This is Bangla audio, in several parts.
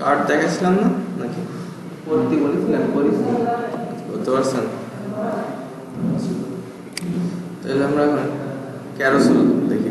কার্ড দেখাচ্ছিলাম না নাকি? করতে বলেছিলাম, করিস করতে পারছেন? তাহলে আমরা এখন ক্যারোসেল দেখি।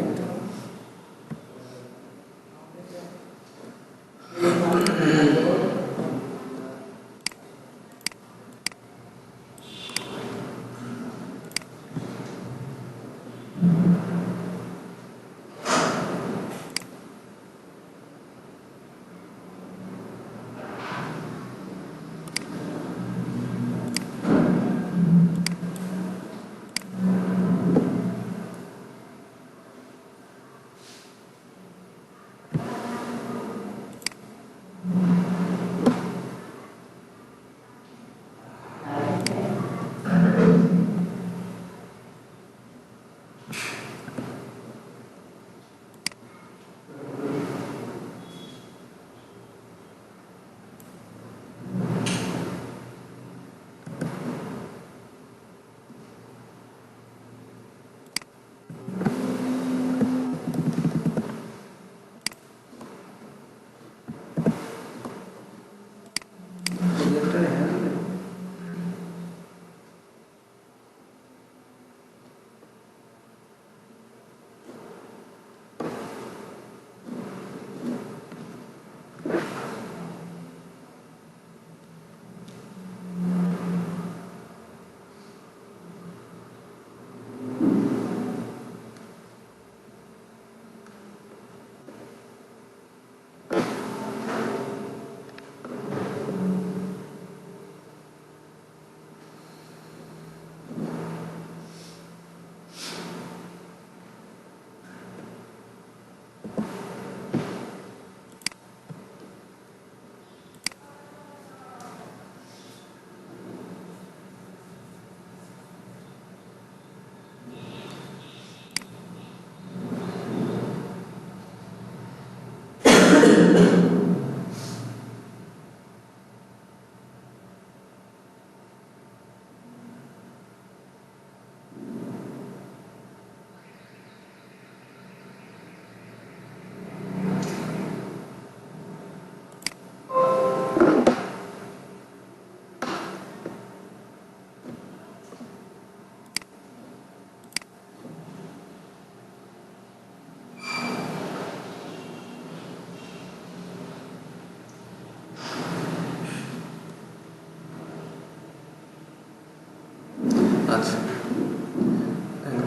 আচ্ছা,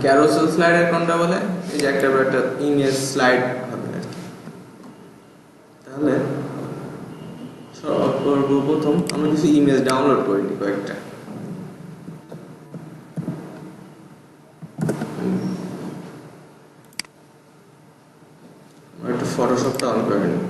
ক্যারোসেল স্লাইডার কোনটা বলে? এই যে একটা ইমেজ স্লাইড হবে আর কি। তাহলে সর্বপ্রথম আমরা কিছু ইমেজ ডাউনলোড করে নিই কয়েকটা। একটু ফটোশপটা অন করে নিই।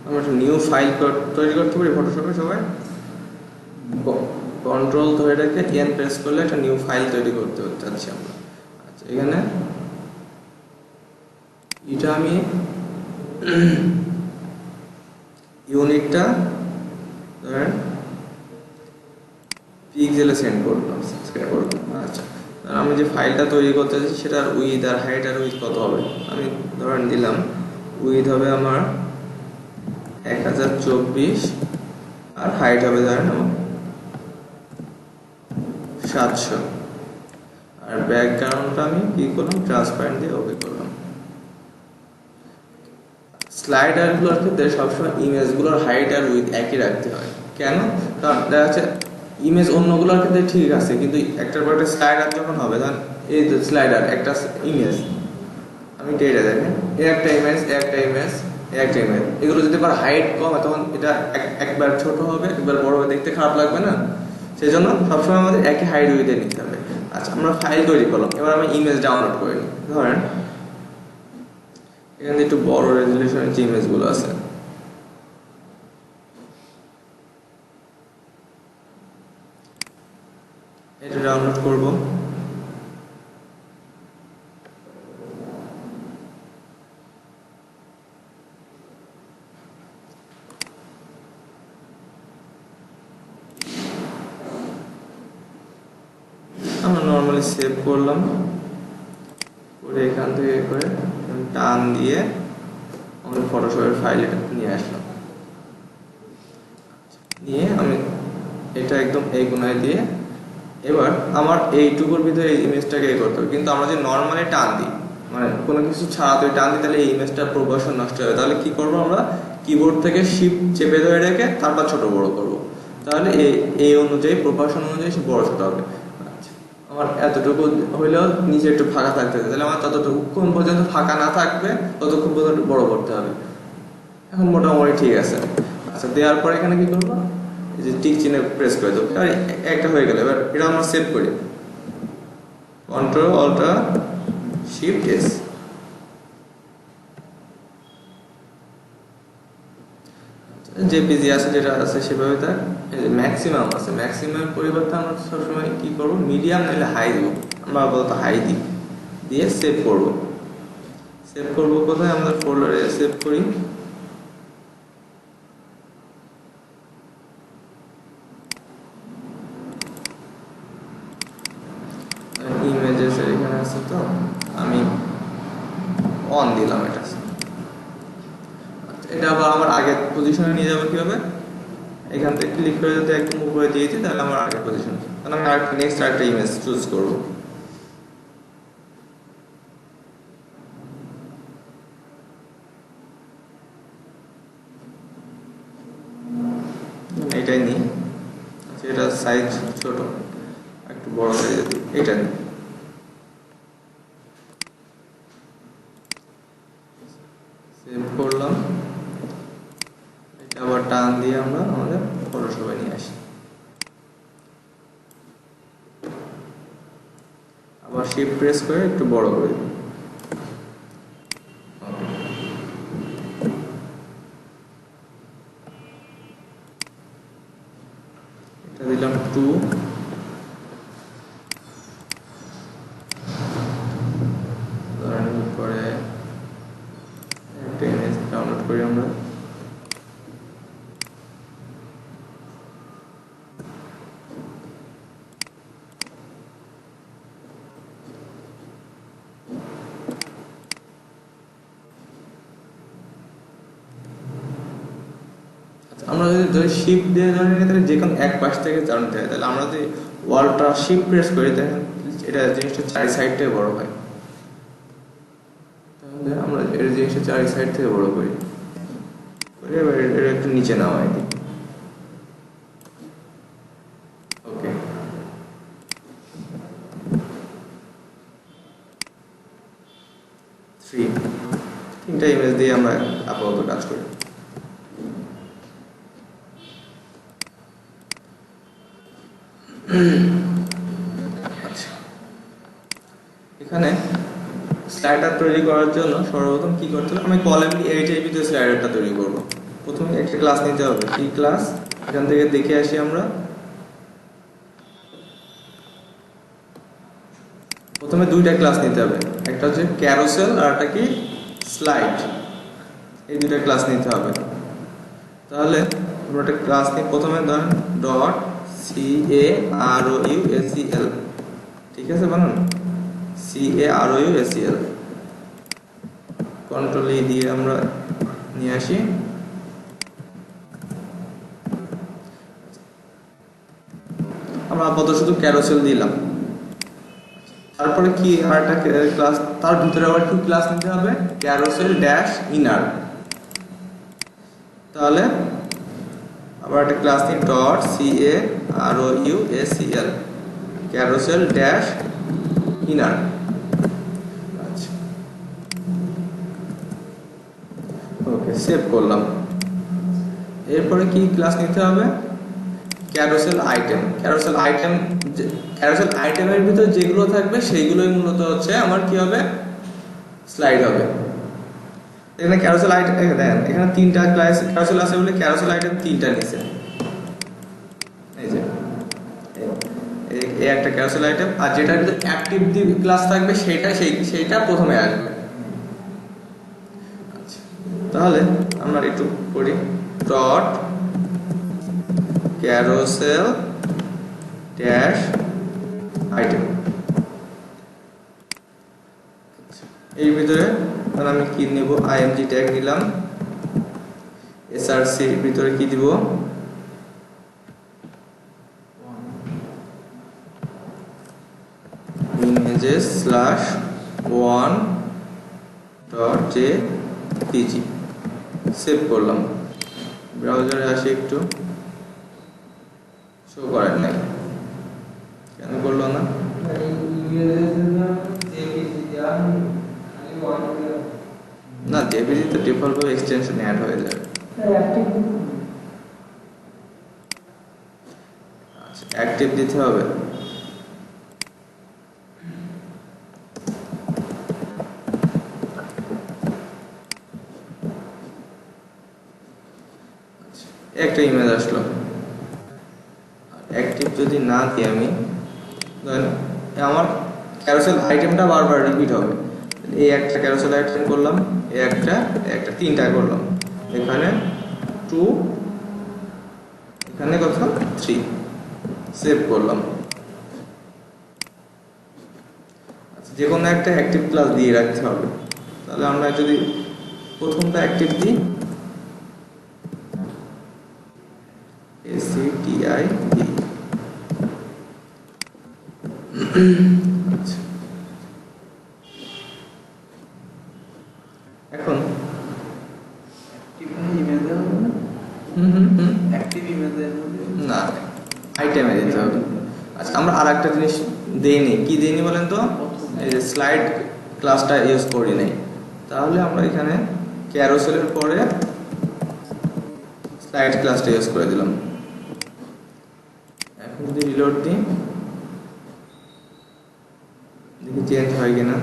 আমরা একটা নিউ ফাইল তৈরি করতে পারি ফটোশপে। সবাই কন্ট্রোল ধরে রেখে এন প্রেস করলে একটা নিউ ফাইল তৈরি করতে চাচ্ছি আমরা। আচ্ছা, এখানে এটা আমি ইউনিটটা ধরেন পিক্সেলে সেন্ড করলাম, সাবস্ক্রাইব করলাম। আচ্ছা, আমি যে ফাইলটা তৈরি করতে চাচ্ছি সেটার উইথ আর হাইট আর উইথ কত হবে? আমি ধরেন দিলাম উইথ হবে আমার 1024 আর হাইট হবে ধরেন আমার 700। আর ব্যাকগ্রাউন্ডটা আমি কি করলাম, ট্রান্সপারেন্ট দিয়ে ওকে করলাম। স্লাইডারগুলোর ক্ষেত্রে সবসময় ইমেজগুলোর হাইট আর উইথ একই রাখতে হয়। কেন? কারণ দেখা যাচ্ছে ইমেজ অন্যগুলোর ক্ষেত্রে ঠিক আছে, কিন্তু একটার পর একটা স্লাইডার যখন হবে, ধরেন এই যে স্লাইডার একটা ইমেজ, আমি এটা দেখেন একটা ইমেজ একটা ইমেজ একটা ইমেজ, এগুলো যদি আবার হাইট কম হয় তখন এটা একবার ছোট হবে একবার বড় হবে, দেখতে খারাপ লাগবে না? সেই জন্য সবসময় আমাদের একই হাইট উইথে নিতে হবে। আচ্ছা, আমরা ফাইল তৈরি করলাম, এবার আমি ইমেজ ডাউনলোড করে নিই। ধরেন এখানে একটু বড় রেজলিউশনের যে ইমেজগুলো আছে, এটা ডাউনলোড করব। আমরা নর্মালি সেভ করলাম, করে এখান থেকে করে টান দিয়ে আমাদের ফটোশপের ফাইল এটা নিয়ে আসলাম। নিয়ে আমি এটা একদম এই কোণায় দিয়ে এবার আমার এইটুকুর ভিতরে এই ইমেজটাকে করতে হবে। কিন্তু আমরা যে নর্মালি টান দিই, মানে কোনো কিছু ছাড়াতে টান দিই, তাহলে এই ইমেজটার প্রপোর্শন নষ্ট হবে। তাহলে কি করব, আমরা কিবোর্ড থেকে শিফট চেপে ধরে রেখে তারপর ছোট বড় করব। তাহলে এই অনুযায়ী প্রপোর্শন অনুযায়ী সে বড় ছোট হবে। আমার এতটুকু হইলেও নিচে একটু ফাঁকা থাকতে হবে, তাহলে আমার ততটুকুক্ষণ পর্যন্ত ফাঁকা না থাকবে ততক্ষণ পর্যন্ত বড় করতে হবে। এখন মোটামুটি ঠিক আছে। আচ্ছা, দেওয়ার পর এখানে কি করবো, এই যে টিক চিহ্নে প্রেস করে দেবো। আর একটা হয়ে গেল। এবার এটা আমরা সেভ করি, control alt shift S. JPG আছে যেটা আছে সেভাবে তার ম্যাক্সিমাম আছে। ম্যাক্সিমাম পরিবর্তে আমরা সবসময় কি করবো, মিডিয়াম নাহলে হাই দিব। আমরা আপাতত হাই দিই, দিয়ে সেভ করব। সেভ করবো কোথায়, আমরা ফোল্ডারে সেভ করি। ইমেজেস এখানে আছে, তো আমি অন দিলাম এটা। এটা আবার আমার আগের পজিশনে নিয়ে যাবো কিভাবে, এখান থেকে ক্লিক করে যদি একদম উপরে দিয়ে দিই তাহলে আমার আগের পজিশন। তাহলে আমি নেক্সট আরেকটা ইমেজ চুজ করব। এটাই নিই। আচ্ছা, এটা সাইজ ছোট, একটু বড় সাইজ, এটা নিই। সেভ করলাম। এটা আবার টান দিয়ে আমরা আমাদের ফটোশপে নিয়ে আসি। আবার শিফট প্রেস করে একটু বড় করে দিই। এটা দিলাম 2। পরে একটা ইমেজ ডাউনলোড করি আমরা। আমরা যদি শিফট দিয়ে ধরে নিই তাহলে যে কোনো এক পাশ থেকে জানতে হয়। তাহলে আমরা যদি ওয়ালটা শিফট প্রেস করি দেখেন এটা জিনিসটা চারি সাইড থেকে বড় হয়। তাহলে আমরা এর জিনিসটা চারি সাইড থেকে বড় করি, এবার এটা একটু নিচে নামাই দিই। ওকে, তিনটা ইমেজ দিয়ে আমরা আপাতত কাজ করি। আচ্ছা, এখানে স্লাইডার তৈরি করার জন্য সর্বপ্রথম কি করতে হবে, আমি কলাম এই টাইপের স্লাইডারটা তৈরি করব। প্রথমে একটা ক্লাস নিতে হবে। কি ক্লাস, এখান থেকে দেখে আসি আমরা। প্রথমে দুইটা ক্লাস নিতে হবে, একটা হচ্ছে ক্যারোসেল আর একটা কি স্লাইড। এই দুইটা ক্লাস নিতে হবে। তাহলে আমরা একটা ক্লাস নিই। প্রথমে ধরেন ডট CAROUSEL, ঠিক আছে, বানান CAROUSEL। কন্ট্রোল E দিয়ে আমরা নিয়ে আসি। আমরা আপাতত শুধু ক্যারোসেল দিলাম। তারপরে কি আরেকটা ক্লাস, তার ভিতরে আবার কি ক্লাস নিতে হবে, ক্যারোসেল ড্যাশ ইনার। তাহলে আবার একটা ক্লাস নিই dot CAROUSEL, carousel dash inner. আচ্ছা, ওকে, সেভ করলাম। এরপরে কি ক্লাস নিতে হবে, ক্যারোসেল আইটেম। ক্যারোসেল আইটেমের ভিতরে যেগুলো থাকবে সেইগুলোই মূলত হচ্ছে আমার কি হবে, স্লাইড হবে। এখানে ক্যারোসেল আইটেম দেখেন, এখানে তিনটা ক্লাস ক্যারোসেল আছে বলে ক্যারোসেল আইটেম তিনটা নিছে। এই যে এই একটা ক্যারোসেল আইটেম, আর যেটা অ্যাক্টিভ দি ক্লাস থাকবে সেইটা প্রথমে আসবে। আচ্ছা, তাহলে আমরা একটু করি ডট ক্যারোসেল ড্যাশ আইটেম। এর ভিতরে তাহলে আমি কি নেব, আইএমজি ট্যাগ নিলাম, এসআরসি এর ভিতরে কি দিব, images /1.jpg সেভ করলাম। ব্রাউজারে আসি, একটু শো করেন নাই, কেন করলো না? না, জেপিজি তো ডিফল্ট ভাবে এক্সটেনশন অ্যাড হয়ে যাবে। আচ্ছা, অ্যাক্টিভ দিতে হবে। একটা ইমেজ আসলো, অ্যাক্টিভ যদি না দিই আমি, ধরেন আমার ক্যারোসেল আইটেমটা বারবার রিপিট হবে। এই একটা ক্যারোসেল আইটেম করলাম, এই একটা তিনটা করলাম, এখানে 2, এখানে কত 3, সেভ করলাম। আচ্ছা, যে কোনো একটা অ্যাক্টিভ ক্লাস দিয়ে রাখতে হবে। তাহলে আমরা যদি প্রথমটা অ্যাক্টিভ দিই, ACTIV, আচ্ছা, এখন না, আইটেমে দিতে হবে। আচ্ছা, আমরা আর একটা জিনিস দেইনি, কি দেইনি বলেন তো? এই যে স্লাইড ক্লাসটা ইউজ করি নাই, তাহলে আমরা এখানে ক্যারোসেলের পরে স্লাইড ক্লাসটা ইউজ করে দিলাম। এখন যদি রিলোড দিই, দেখি চেঞ্জ হয় কিনা।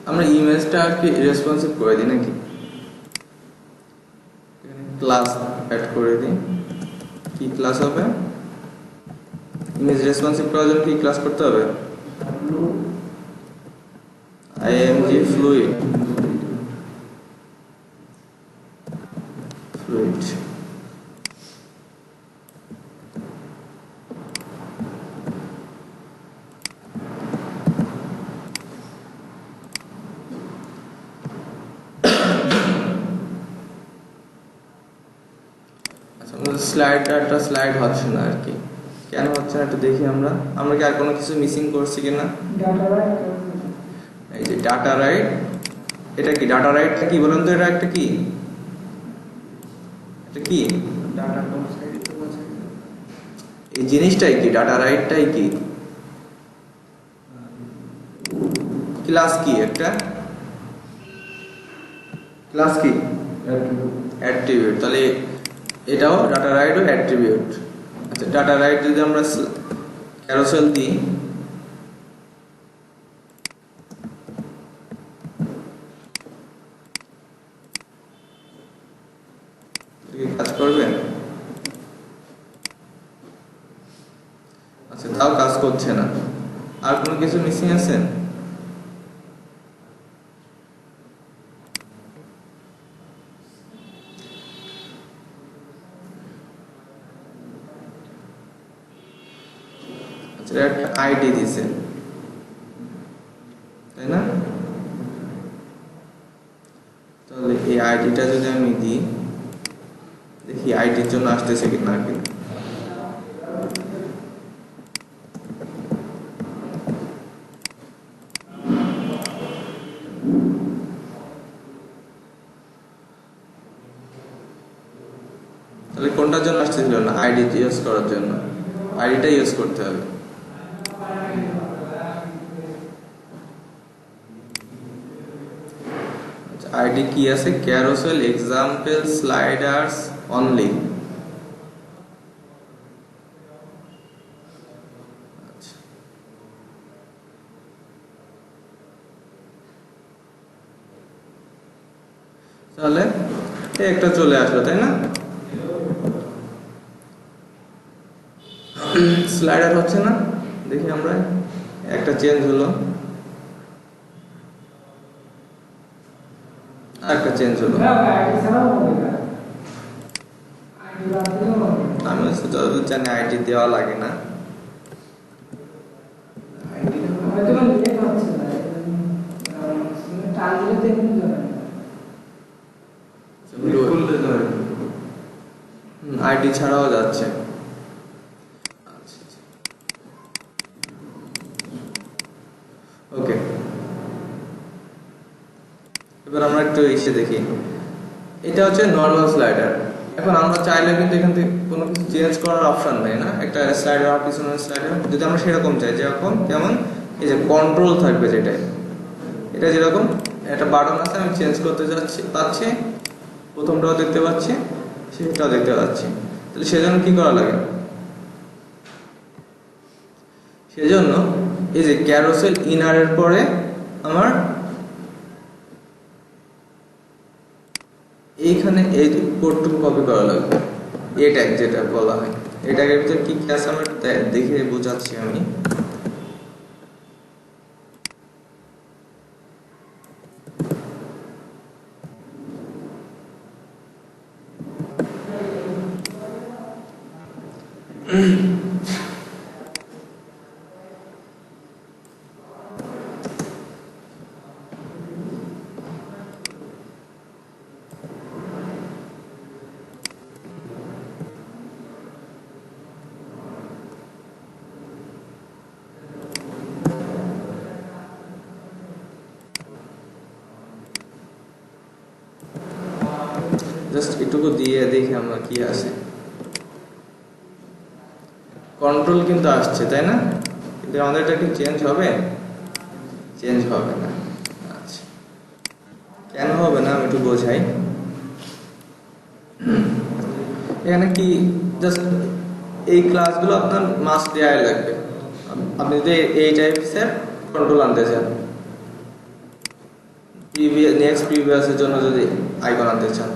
আমরা ইমেজটা আর কি রেসপন্সিভ করে দিই নাকি, ক্লাস অ্যাড করে দিই। কি ক্লাস হবে? ইমেজ রেসপন্সিভ করার জন্য কি ক্লাস করতে হবে? img fluid স্লাইড হচ্ছে না আর কি, কেন হচ্ছে না একটু দেখি। আমরা কি আর কোনো কিছু মিসিং করছি কিনা? এই যে ডাটা রাইট, এটা কি ডাটা রাইটটা কি বলুন তো? এটা একটা কি, এটা কি এই জিনিসটাই কি ডাটা রাইটটাই কি ক্লাস কি একটা ক্লাস কি অ্যাট্রিবিউট। তাহলে এটাও ডাটা রাইট ও অ্যাট্রিবিউট। আচ্ছা, ডাটা রাইট যদি আমরা ক্যারোসেল দিই, কাজ করবে? আচ্ছা, তাও কাজ করছে না। আর কোনো কিছু মিসিং আছে? একটা আইডি দিছে, তাই না? তাহলে এই আইডিটা যদি আমি দিই, দেখি আইডির জন্য আসতেছে কি না। তাহলে কোনটার জন্য আসতেছিল না? আইডি ইউজ করার জন্য। আইডিটা ইউজ করতে হবে। আইডি কি আছে, ক্যারোসেল এক্সাম্পল স্লাইডার্স অনলি। তাহলে একটা চলে আসলো, তাই না? স্লাইডার হচ্ছে না, দেখি আমরা, একটা চেঞ্জ হলো, একটা চেঞ্জ হলো। আমি যতদূর জানি আইডি দেওয়া লাগে না। আইডি ছাড়াও যাচ্ছে। ওকে, এবার আমরা একটু এসে দেখি। এটা হচ্ছে নর্মাল স্লাইডার। এখন আমরা চাইলে কিন্তু এখান থেকে কোনো কিছু চেঞ্জ করার অপশন নেই না, একটা স্লাইডার আর পিছনের স্লাইডার যদি আমরা সেরকম চাই, যেরকম যেমন এই যে কন্ট্রোল থাকবে, যেটাই এটা যেরকম একটা বাটন আছে, আমি চেঞ্জ করতে পাচ্ছি, প্রথমটাও দেখতে পাচ্ছি, সেটাও দেখতে পাচ্ছি। তাহলে সেজন্য কি করা লাগে? সেজন্য এই যে ক্যারোসেল ইনারের পরে আমার এইখানে এই কোডটুকু কপি করা লাগবে। এটা যেটা বলা হয়, এটাকে ভিতরে কি আছে আমরা দেখে বোঝাচ্ছি আমি। জাস্ট এটুকু দিয়ে দেখি আমরা কি আসে। কন্ট্রোল কিন্তু আসছে, তাই না? কিন্তু আমাদের এটা কি চেঞ্জ হবে? চেঞ্জ হবে না। আচ্ছা, কেন হবে না আমি একটু বোঝাই। এখানে কি জাস্ট এই ক্লাসগুলো আপনার মাস্ট দেওয়াই লাগবে। আপনি যদি এই টাইপসের কন্ট্রোল আনতে চান, নেক্সট প্রিভিয়াসের জন্য যদি আইকন আনতে চান,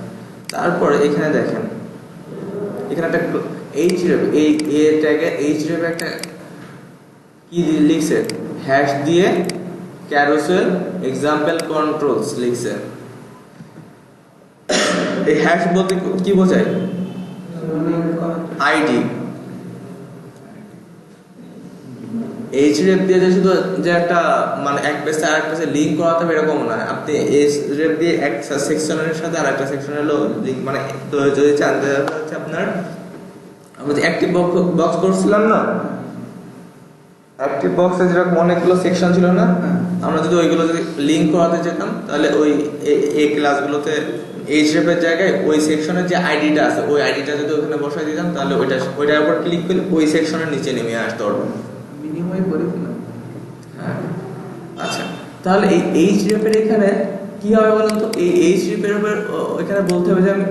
তারপরে এখানে দেখেন, এখানে একটা এইচরেপ, এই এ ট্যাগে এইচরেপ একটা কি লিখছে, হ্যাশ দিয়ে ক্যারোসেল এক্সাম্পল কন্ট্রোলস লিখছে। এই হ্যাশ বলতে কি বোঝায়? আইডি। এইচরেপ দিয়ে যে শুধু যে একটা মানে এক পেজ থেকে আরেক পেজে লিংক করাতে হবে এরকম না, আপনি এইচরেপ দিয়ে একটা সেকশনের সাথে আরেকটা সেকশনের লিংক, মানে তো যদি চান হচ্ছে আপনার, আমরা যে অ্যাক্টিভ বক্স করছিলাম না, অ্যাক্টিভ বক্সে যেরকম অনেকগুলো সেকশন ছিল না, আমরা যদি ওইগুলো যদি লিংক করাতে যেতাম, তাহলে ওই এই ক্লাসগুলোতে এইচরেপের জায়গায় ওই সেকশনের যে আইডিটা আছে, ওই আইডিটা যদি ওখানে বসাই দিতাম, তাহলে ওইটার উপর ক্লিক করলে ওই সেকশনের নিচে নেমে আসতে পারবো। বিনিময় করেছিলাম। হ্যাঁ, আচ্ছা, তাহলে এই এইচরেপের এখানে কি হবে বলুন তো? এই এইচরেপের উপর এখানে বলতে হবে যে আমি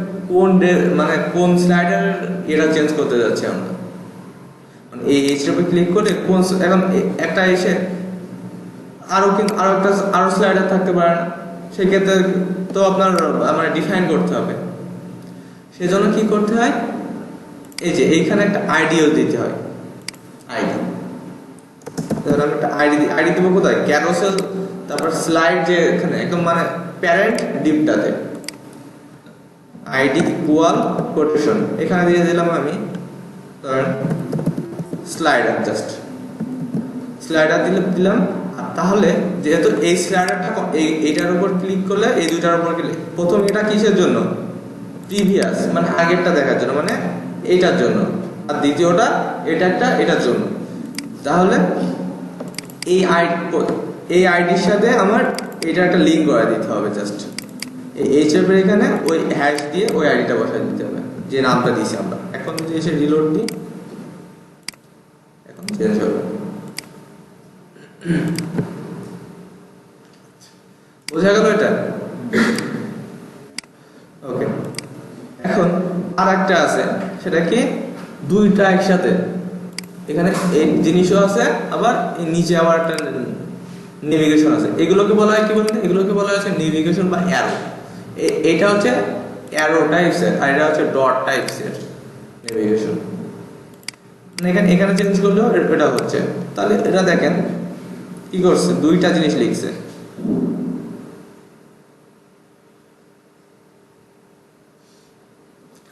মানে কোন স্লাইডার এটা চেঞ্জ করতে যাচ্ছি আমরা। মানে এই এইচরেপে ক্লিক করে কোন, এখন একটা এসে আরো স্লাইডার থাকতে পারে না, সেক্ষেত্রে তো আপনার মানে ডিফাইন করতে হবে। সেজন্য কি করতে হয়, এই যে এইখানে একটা আইডিও দিতে হয়, আইডি। আমি একটা আইডি দেবো কোথায়? ক্যারোসেল, তারপর স্লাইড যে এখানে একদম মানে প্যারেন্ট ডিপটাতে আইডি ইকুয়াল কোটেশন এখানে দিয়ে দিলাম আমি, ধরেন স্লাইডার, জাস্ট স্লাইডার দিলাম। তাহলে যেহেতু এই স্লাইডারটা এইটার উপর ক্লিক করলে, এই দুইটার উপর ক্লিক, প্রথম এটা কিসের জন্য? প্রিভিয়াস, মানে আগেরটা দেখার জন্য, মানে এইটার জন্য, আর দ্বিতীয়টা এটার জন্য। তাহলে এই আইডির সাথে আমার এটা একটা লিঙ্ক করে দিতে হবে, জাস্ট এই এইচএফের এখানে ওই হ্যাশ দিয়ে ওই আইডিটা বসাই দিতে হবে, যে নামটা দিয়েছি আমরা। এখন যদি এসে রিলোড দিই, চেঞ্জ হবে। বোঝা গেল এটা? ওকে, এখন আর একটা আছে, সেটা কি দুইটা একসাথে, এখানে এই জিনিসও আছে আবার এই নিচে আবার একটা নেভিগেশন আছে। এগুলোকে বলা হয় কি বলতে, এগুলোকে বলা হচ্ছে নেভিগেশন বা অ্যারো। এটা হচ্ছে অ্যারো টাইপসের আর এটা হচ্ছে ডট টাইপসের নেভিগেশন। এখানে এখানে চেঞ্জ করলেও এটা হচ্ছে। তাহলে এটা দেখেন কি করছে, দুইটা জিনিস লিখছে।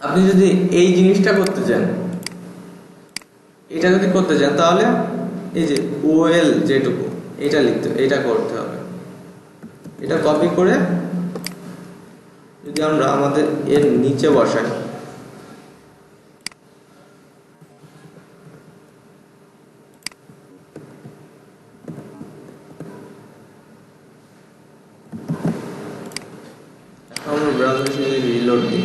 আপনি যদি এই জিনিসটা করতে চান, এটা যদি করতে চান, তাহলে এই যে ওএল যেটুকু এটা লিখতে, এটা করতে হবে। এটা কপি করে যদি আমরা আমাদের এর নিচে বসাই, আমরা ব্রাউজার যদি রিলোড দিই,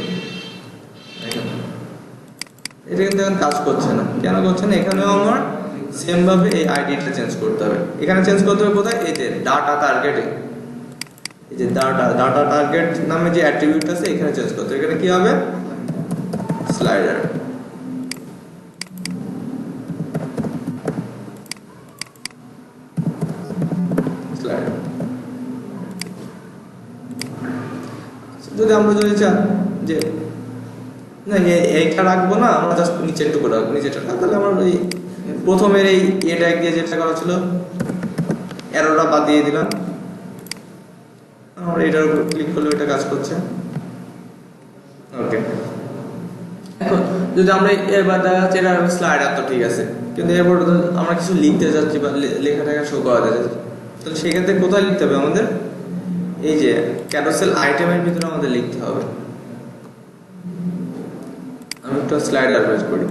এটা কিন্তু এখন কাজ করছে না। কেন করছে না? এখানেও আমার সেম ভাবে এই আইডিটা চেঞ্জ করতে হবে। এখানে চেঞ্জ করতে হবে কোথায়? এই যে ডাটা টার্গেটে, এই যে ডাটা টার্গেট নামে যে অ্যাট্রিবিউট আছে এখানে চেঞ্জ করতে হবে। এখানে কি হবে? স্লাইডার। স্লাইডার যদি আমরা যদি চান যে না এইটা রাখবো না, আমরা জাস্ট নিচের টুকু রাখবো, নিচেরটা, তাহলে আমার ওই প্রথমের এই এটা দিয়ে যেটা করা ছিল অ্যারোটা বাদ দিয়ে দিলাম। আমরা এটার উপর ক্লিক করলে এটা কাজ করছে। ওকে, এখন যদি আমরা এবার দেখা যাচ্ছে এটা স্লাইডার তো ঠিক আছে, কিন্তু এরপর আমরা কিছু লিখতে যাচ্ছি বা লেখাটাকে শো করাতে যাচ্ছি, তাহলে সেক্ষেত্রে কোথায় লিখতে হবে আমাদের? এই যে ক্যারোসেল আইটেমের ভিতরে আমাদের লিখতে হবে। আমি একটা স্লাইডার বের করি।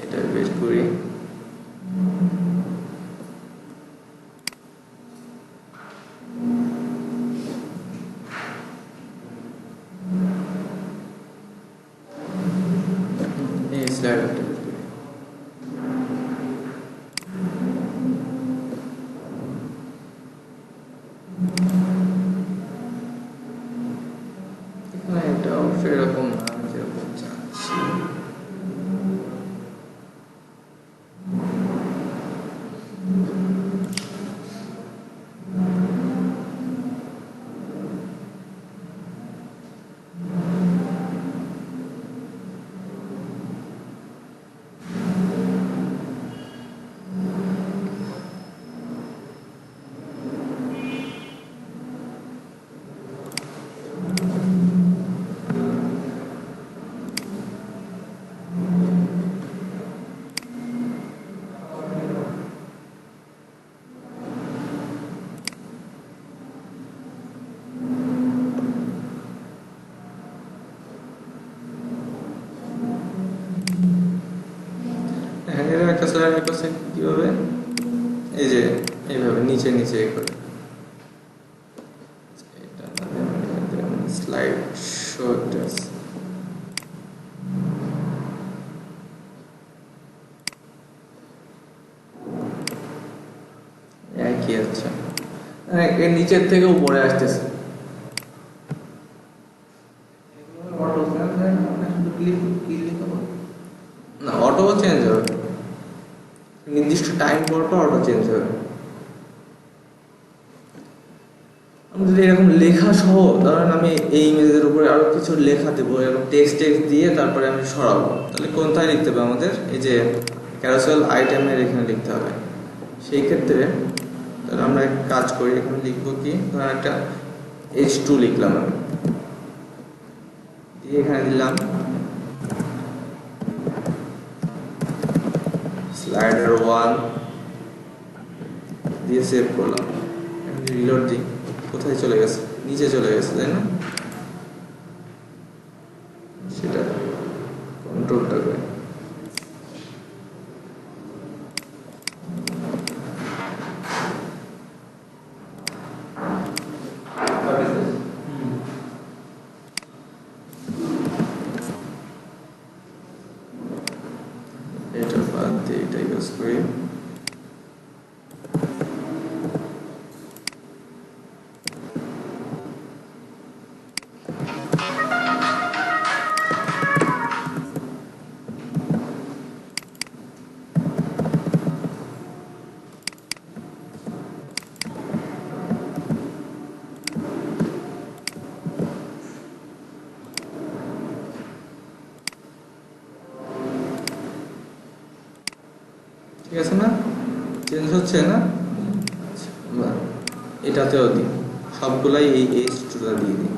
এটা বের করি। এই স্লাইডারটা বের করি। এখানে এটা অবশ্যই এরকম না, আমি যেরকম চাচ্ছি। হ্যাঁ, এর একটা স্লাইডার করছে কিভাবে? এই যে এইভাবে নিচে নিচে করে এটা স্লাইড শো টেস্ট। একই, আচ্ছা, এর নিচের থেকে উপরে আসতেছে। অটো চেঞ্জ হয় না, মানে শুধু ক্লিক করবো। না, অটো চেঞ্জ হবে, নির্দিষ্ট টাইম পর পর অটো চেঞ্জ হবে। আমি যদি এরকম লেখা সহ, ধরেন আমি এই ইমেজের উপরে আরো কিছু লেখা দেবো, এরকম টেক্সট দিয়ে তারপরে আমি সরাবো, তাহলে কোনটায় লিখতে হবে আমাদের? এই যে ক্যারোসেল আইটেমের এখানে লিখতে হবে। সেই ক্ষেত্রে তাহলে আমরা এক কাজ করি, এখানে লিখবো কি, ধরেন একটা H2 লিখলাম আমি, দিয়ে এখানে দিলাম স্লাইডার 1 দিয়ে সেভ করলাম। রিলোড দিই, কোথায় চলে গেছে? নিচে চলে গেছে, তাই না? ঠিক আছে না? চেঞ্জ হচ্ছে না? আচ্ছা, এবার এটাতেও দিই, সবগুলাই এই H2টা দিয়ে দিই।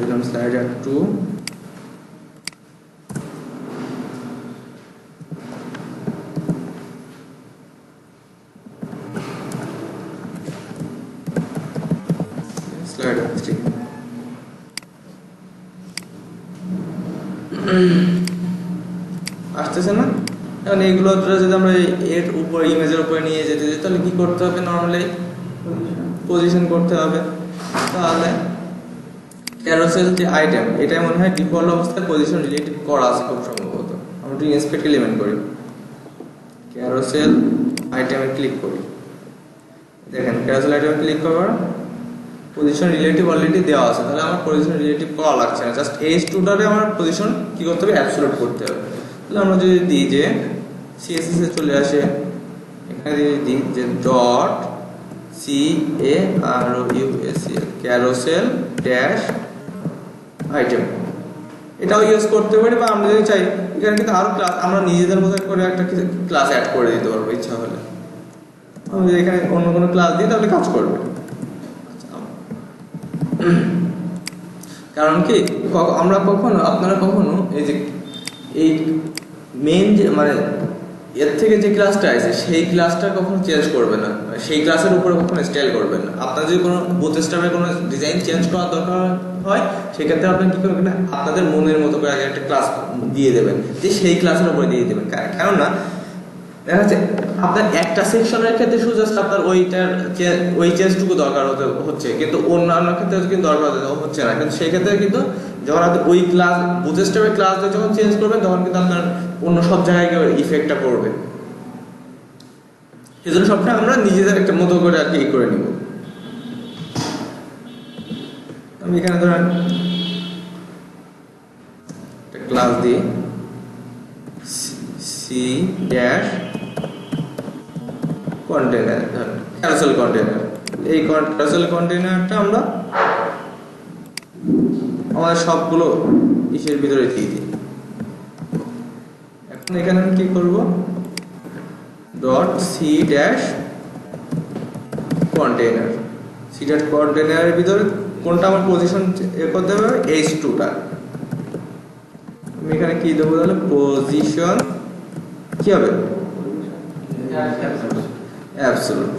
দিলাম স্লাইডার 2, স্লাইডার 3। আসতেছে না? এখন এইগুলো যদি আমরা এর উপর ইমেজের উপরে নিয়ে যেতে চাই তাহলে কি করতে হবে? নর্মালি পজিশন করতে হবে। তাহলে ক্যারোসেল যে আইটেম, এটা মনে হয় ডিফল্ট অবস্থায় পজিশন রিলেটেড করা আছে খুব সম্ভবত। আমরা একটু ইন্সপেক্ট এলিমেন্ট করি, ক্যারোসেল আইটেমে ক্লিক করি। দেখেন ক্যারোসেল আইটেমে ক্লিক করার পজিশন রিলেটিভ অলরেডি দেওয়া আছে, তাহলে আমার পজিশন রিলেটিভ করা লাগছে না, জাস্ট H2টারে আমার পজিশন কি করতে হবে? অ্যাবসলিউট করতে হবে। তাহলে আমরা যদি দিই যে CSS এ চলে আসে, এখানে যদি দিই যে dot CAROUSEL carousel dash item, এটাও ইউজ করতে পারি, বা আমরা যদি চাই এখানে কিন্তু আরো ক্লাস আমরা নিজেদের মতো করে একটা ক্লাস অ্যাড করে দিতে পারবো ইচ্ছা হলে। আমি যদি এখানে অন্য কোনো ক্লাস দিই তাহলে কাজ করবে। কারণ কি আমরা কখনো আপনারা কখনো এই যে এই মেইন যে মানে এর থেকে যে ক্লাসটা আছে সেই ক্লাসটা কখনো চেঞ্জ করবে না, সেই ক্লাসের উপরে কখনো স্টাইল করবেন না। আপনার যদি কোনো বুটস্ট্র্যাপের কোনো ডিজাইন চেঞ্জ করার দরকার হয় সেক্ষেত্রে আপনি কি করবেন? আপনাদের মনের মতো করে আগে একটা ক্লাস দিয়ে দেবেন, যে সেই ক্লাসের উপরে দিয়ে দেবেন। কেননা দেখা যাচ্ছে আপনার একটা সেকশনের ক্ষেত্রে শুধু জাস্ট আপনার ওই চেঞ্জটুকু দরকার হচ্ছে, কিন্তু অন্যান্য ক্ষেত্রে কিন্তু দরকার হচ্ছে না। কিন্তু সেই ক্ষেত্রে কিন্তু যখন আপনি ওই ক্লাস বুটস্ট্র্যাপের ক্লাস যখন চেঞ্জ করবেন তখন কিন্তু আপনার অন্য সব জায়গায় ইফেক্টটা পড়বে। এই জন্য সবটা আমরা নিজেদের একটা মতো করে আর কি করে নিব। আমি এখানে ধরেন একটা ক্লাস দিই C dash container, carousel container. এই ক্যারোসেল কন্টেনারটা আমরা আমাদের সবগুলো ইসের ভিতরে দিয়ে দিই। এখন এখানে আমি কি করব? Dot C dash container, C dash কন্টেনারের ভিতরে কোনটা আমার পজিশন করতে হবে? H2টা। আমি এখানে কি দেবো তাহলে? পজিশন কি হবে? অ্যাবসলিউট।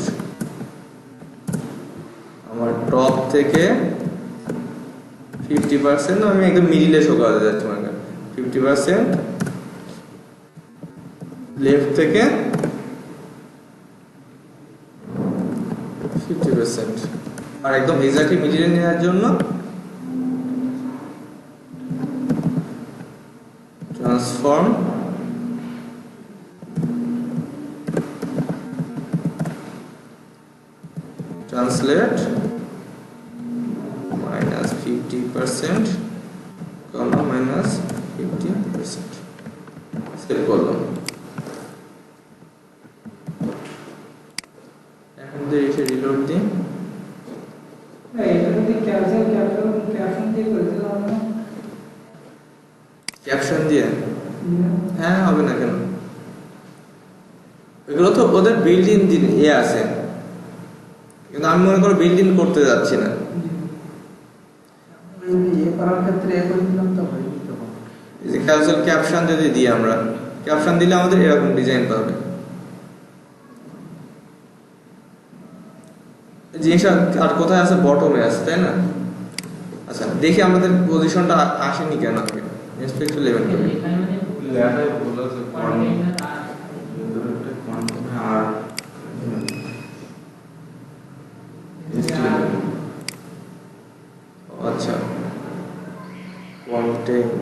আমার টপ থেকে 50%, আমি একদম মিডিলে শো করাতে যাচ্ছি, মানে 50%, লেফট থেকে 50%, আর একদম এক্স্যাক্টলি মিডিলে নেওয়ার জন্য ট্রান্সফর্ম ট্রান্সলেট -50%, -50%, সেভ করলাম। এখন যদি এসে রিলোড দিই, এটা যদি ক্যাপশন দিয়ে করেছিলাম না, ক্যাপশন দিয়ে হ্যাঁ হবে না কেন? এগুলো তো ওদের বিল্ট ইন আছে, কিন্তু আমি মনে করো বিল্ট ইন করতে যাচ্ছি না। করার ক্ষেত্রে করেছিলাম তো হয় তখন। এই যে ক্যাপশন যদি দিই, আমরা ক্যাপশন দিলে আমাদের এরকম ডিজাইন পাবে। জিনিসটা আর কোথায় আছে? বটমে আছে, তাই না? আচ্ছা দেখি আমাদের পজিশনটা আসেনি কেন। আগে ইন্সপেক্ট লেভেল করি, লেখায় ভুল আছে, আর আচ্ছা কন্টেন্ট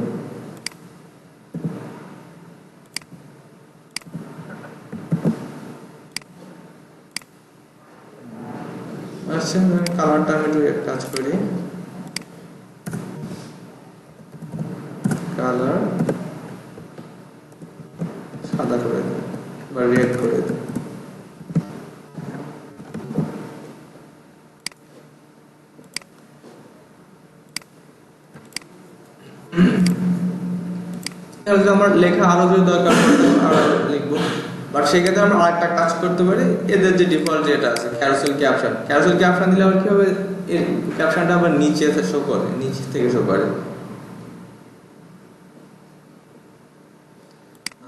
আচ্ছা, কালারটা আমি একটু কাজ করি, কালার সাদা করে দেব বা রেড করে দেব। আমার লেখা আরো যদি দরকার পড়ে আরো লিখবো, বাট সেক্ষেত্রে আমরা আরেকটা কাজ করতে পারি, এদের যে ডিফল্ট যেটা আছে ক্যারোসেল ক্যাপশন দিলে আবার কি হবে, এর ক্যাপশনটা আবার নিচে শো করে, নিচে থেকে শো করে।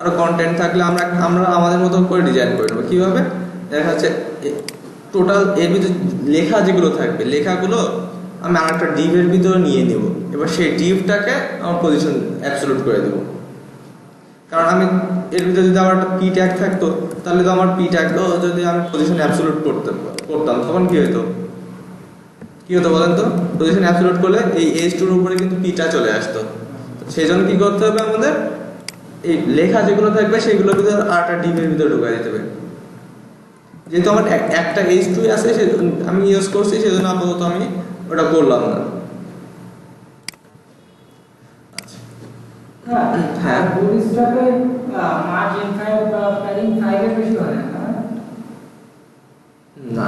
আর কন্টেন্ট থাকলে আমরা আমরা আমাদের মতো করে ডিজাইন করে নেবো। কিভাবে দেখা যাচ্ছে টোটাল এর ভিতরে লেখা যেগুলো থাকবে, লেখাগুলো আমি আরেকটা ডিভের ভিতরে নিয়ে নেব, এবার সেই ডিভটাকে আমার পজিশন অ্যাবসলিউট করে দেবো। কারণ আমি এর ভিতরে যদি আমার একটা পি ট্যাগ থাকতো, তাহলে তো আমার পি ট্যাগও যদি আমি পজিশন অ্যাবসলিউট করতাম, তখন কি হতো বলেন তো? পজিশন অ্যাবসলিউট করলে এই H2 এর উপরে কিন্তু পিটা চলে আসতো। সেই জন্য কি করতে হবে আমাদের, এই লেখা যেগুলো থাকবে সেগুলোর ভিতরে আরেকটা ডিভের ভিতরে ঢুকাই দিতে হবে। যেহেতু আমার একটা H2 আছে, আমি ইউজ করছি, সেজন্য আপাতত আমি ওটা করলাম না। হ্যাঁ, বুটস্ট্র্যাপে মার্জিন 5 বা প্যাডিং 5 এর বেশি হয় না। না,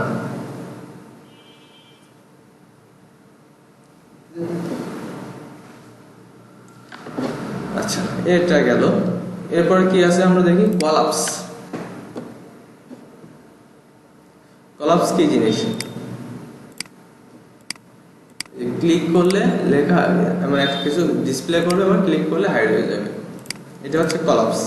আচ্ছা এটা গেল। এরপর কি আছে আমরা দেখি, কলাপস কি জিনিস। ক্লিক করলে লেখা এমন একটা কিছু ডিসপ্লে করবে এবং ক্লিক করলে হাইড হয়ে যাবে, এটা হচ্ছে কলাপস।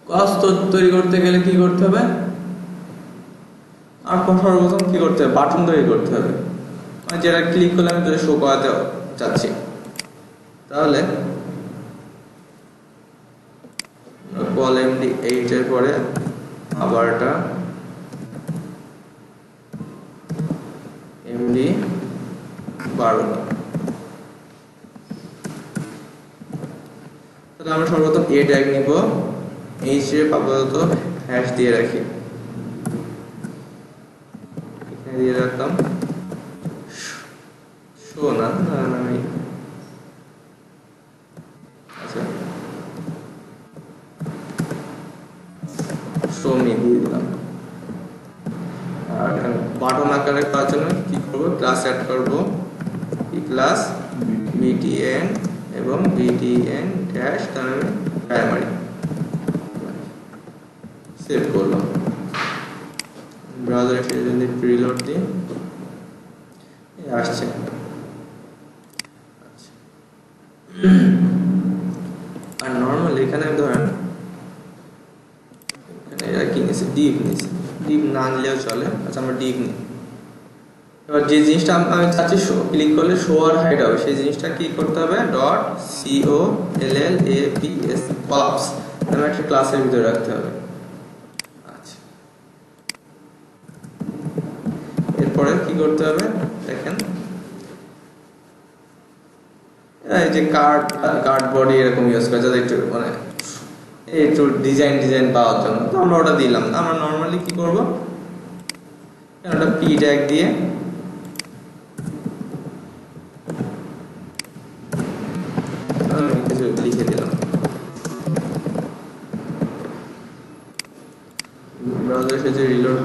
কলাপস তৈরি করতে গেলে কি করতে হবে, আর সর্বপ্রথম কি করতে হবে, বাটন তৈরি করতে হবে, মানে যেটা ক্লিক করলে আমি তোদের শো করাতে চাচ্ছি। তাহলে কল MD8 এর পরে আবার এটা MD12। তাহলে আমরা সর্বপ্রথম A ট্যাগ নিব, H এর আপাতত হ্যাশ দিয়ে রাখি, এখানে দিয়ে রাখলাম শো না, আমি আচ্ছা শো মি দিয়ে দিলাম। আর বাটন আকারে করার জন্য কি করবো, ক্লাস অ্যাড করবো, ই ক্লাস btn এবং btn ড্যাশ তার প্রাইমারি, সেভ করলাম। ব্রাউজারে ফিরে যদি প্রিলোড দিই আসছে। আর নর্মালি এখানে ধরেন এখানে এরা কি নিয়েছে, ডিপ নিয়েছে, ডিপ না নিলেও চলে। আচ্ছা আমরা ডিপ নিই। এবার যে জিনিসটা আমি চাচ্ছি ক্লিক করলে শো আর হাইড হবে, সেই জিনিসটা কি করতে হবে, .collaps কলাপস নামে একটা ক্লাসের ভিতরে রাখতে হবে। আচ্ছা এরপরে কি করতে হবে দেখেন, এই যে কার্ড বডি এরকম ইউজ করে যাতে একটু মানে একটু ডিজাইন পাওয়ার জন্য, তো আমরা ওটা দিলাম। আমরা নর্মালি কি করব, ওটা পি ট্যাগ দিয়ে কিছু লিখে দিলাম। ব্রাউজারে সে যে রিলোড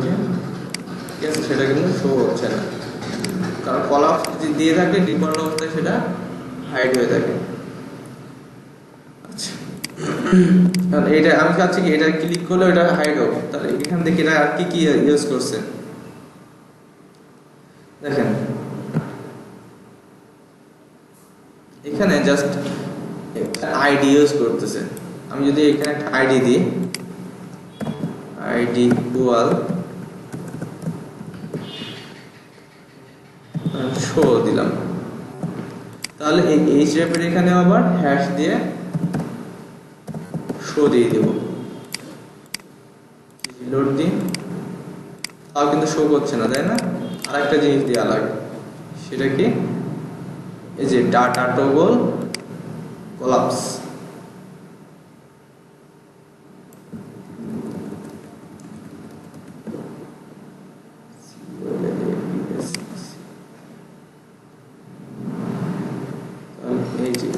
ঠিক আছে, সেটা কিন্তু শো হচ্ছে না, কারণ কলাপস যদি দিয়ে থাকে ডিফল্ট অবস্থায় সেটা হাইড হয়ে থাকে। আচ্ছা কারণ এটা আমি চাচ্ছি কি, এটা ক্লিক করলে এটা হাইড হবে। তাহলে এখান থেকে এটা আর কি ইউজ করছে দেখেন, এখানে জাস্ট আইডি ইউজ করতেছে। আমি যদি এখানে একটা আইডি দিই, আইডি ইকুয়াল শো দিলাম, তাহলে এই href এর এখানে আবার হ্যাশ দিয়ে শো দিয়ে দেব। লোড দিই, তাও কিন্তু শো করছে না, তাই না? আরেকটা জিনিস দেওয়া লাগে, সেটা কি, এই যে ডাটা টগল কলাপস। এই যে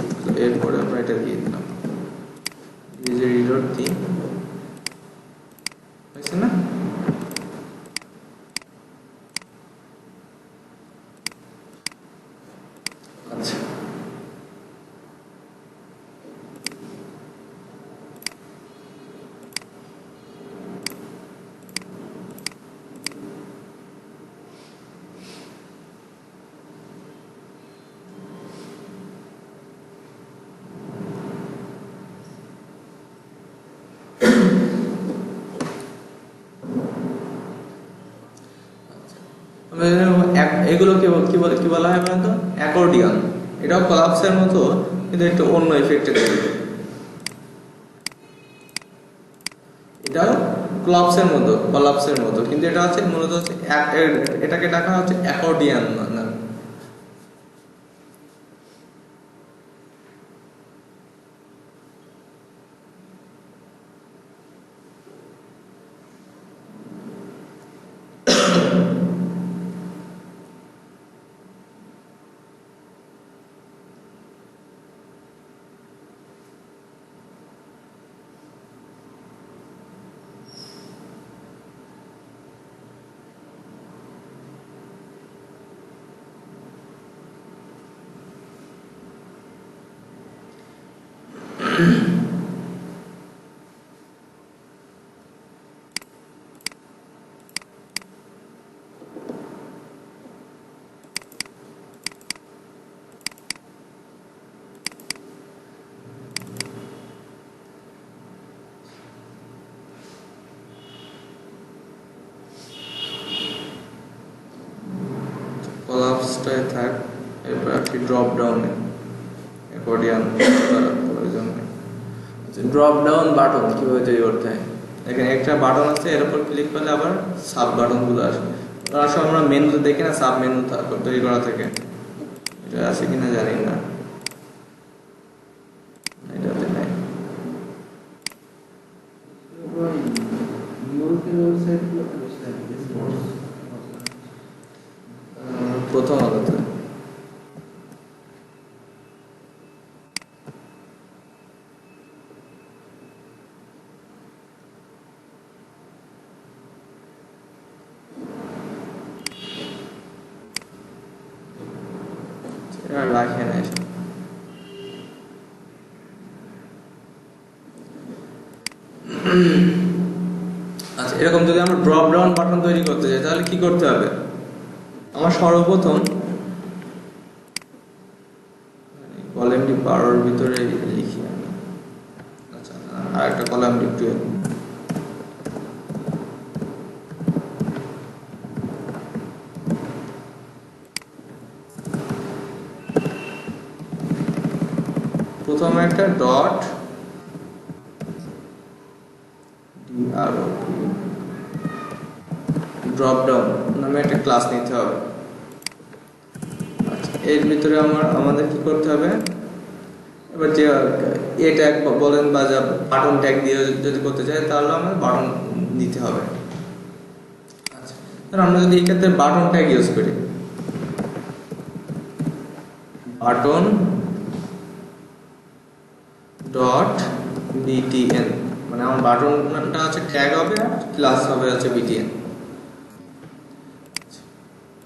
এরপরে আমরা এটা দিয়ে দিলাম, এই যে রিলোড দিই, হয়েছে না? আচ্ছা, এগুলো কি বলা হয় বলতো? অ্যাকর্ডিয়ন। এটাও কলাপসের মতো, কিন্তু একটু অন্য ইফেক্টে তৈরি। এটাও কলাপসের মতো, কিন্তু এটা হচ্ছে মূলত হচ্ছে এটাকে ডাকা হচ্ছে অ্যাকর্ডিয়ন নামে। কলাপসটাই থাক, এরপর একটি ড্রপ ডাউনে অ্যাকর্ডিয়ন প্রয়োজন নেই। ড্রপ ডাউন বাটন কিভাবে তৈরি করতে হয়? এখানে একটা বাটন আছে, এর উপর ক্লিক করলে আবার সাব বাটন গুলো আসবে। আসলে আমরা মেনুতে দেখি না সাব মেনু তৈরি করা থাকে, এটা আছে কিনা জানি না, এটাতে নাই। প্রথম আলোতে রাখে না। আচ্ছা, এরকম যদি আমরা ড্রপ ডাউন বাটন তৈরি করতে চাই তাহলে কি করতে হবে? আমার সর্বপ্রথম কলামটি 12-র ভিতরে লিখি আমি। আচ্ছা, আর একটা কলাম একটু প্রথমে একটা ডট ড্রপ ডাউন নামে একটা ক্লাস নিতে হবে। আচ্ছা, এর ভিতরে আমাদের কি করতে হবে? এবার যে এ ট্যাগ বলেন বা যা বাটন ট্যাগ দিয়ে যদি করতে চাই তাহলে আমাদের বাটন দিতে হবে। আচ্ছা, তাহলে আমরা যদি এই ক্ষেত্রে বাটন ট্যাগ ইউজ করি, বাটন ডট বিটিএন, মানে আমার বাটনটা হচ্ছে ট্যাগ হবে আর ক্লাস হবে হচ্ছে বিটিএন।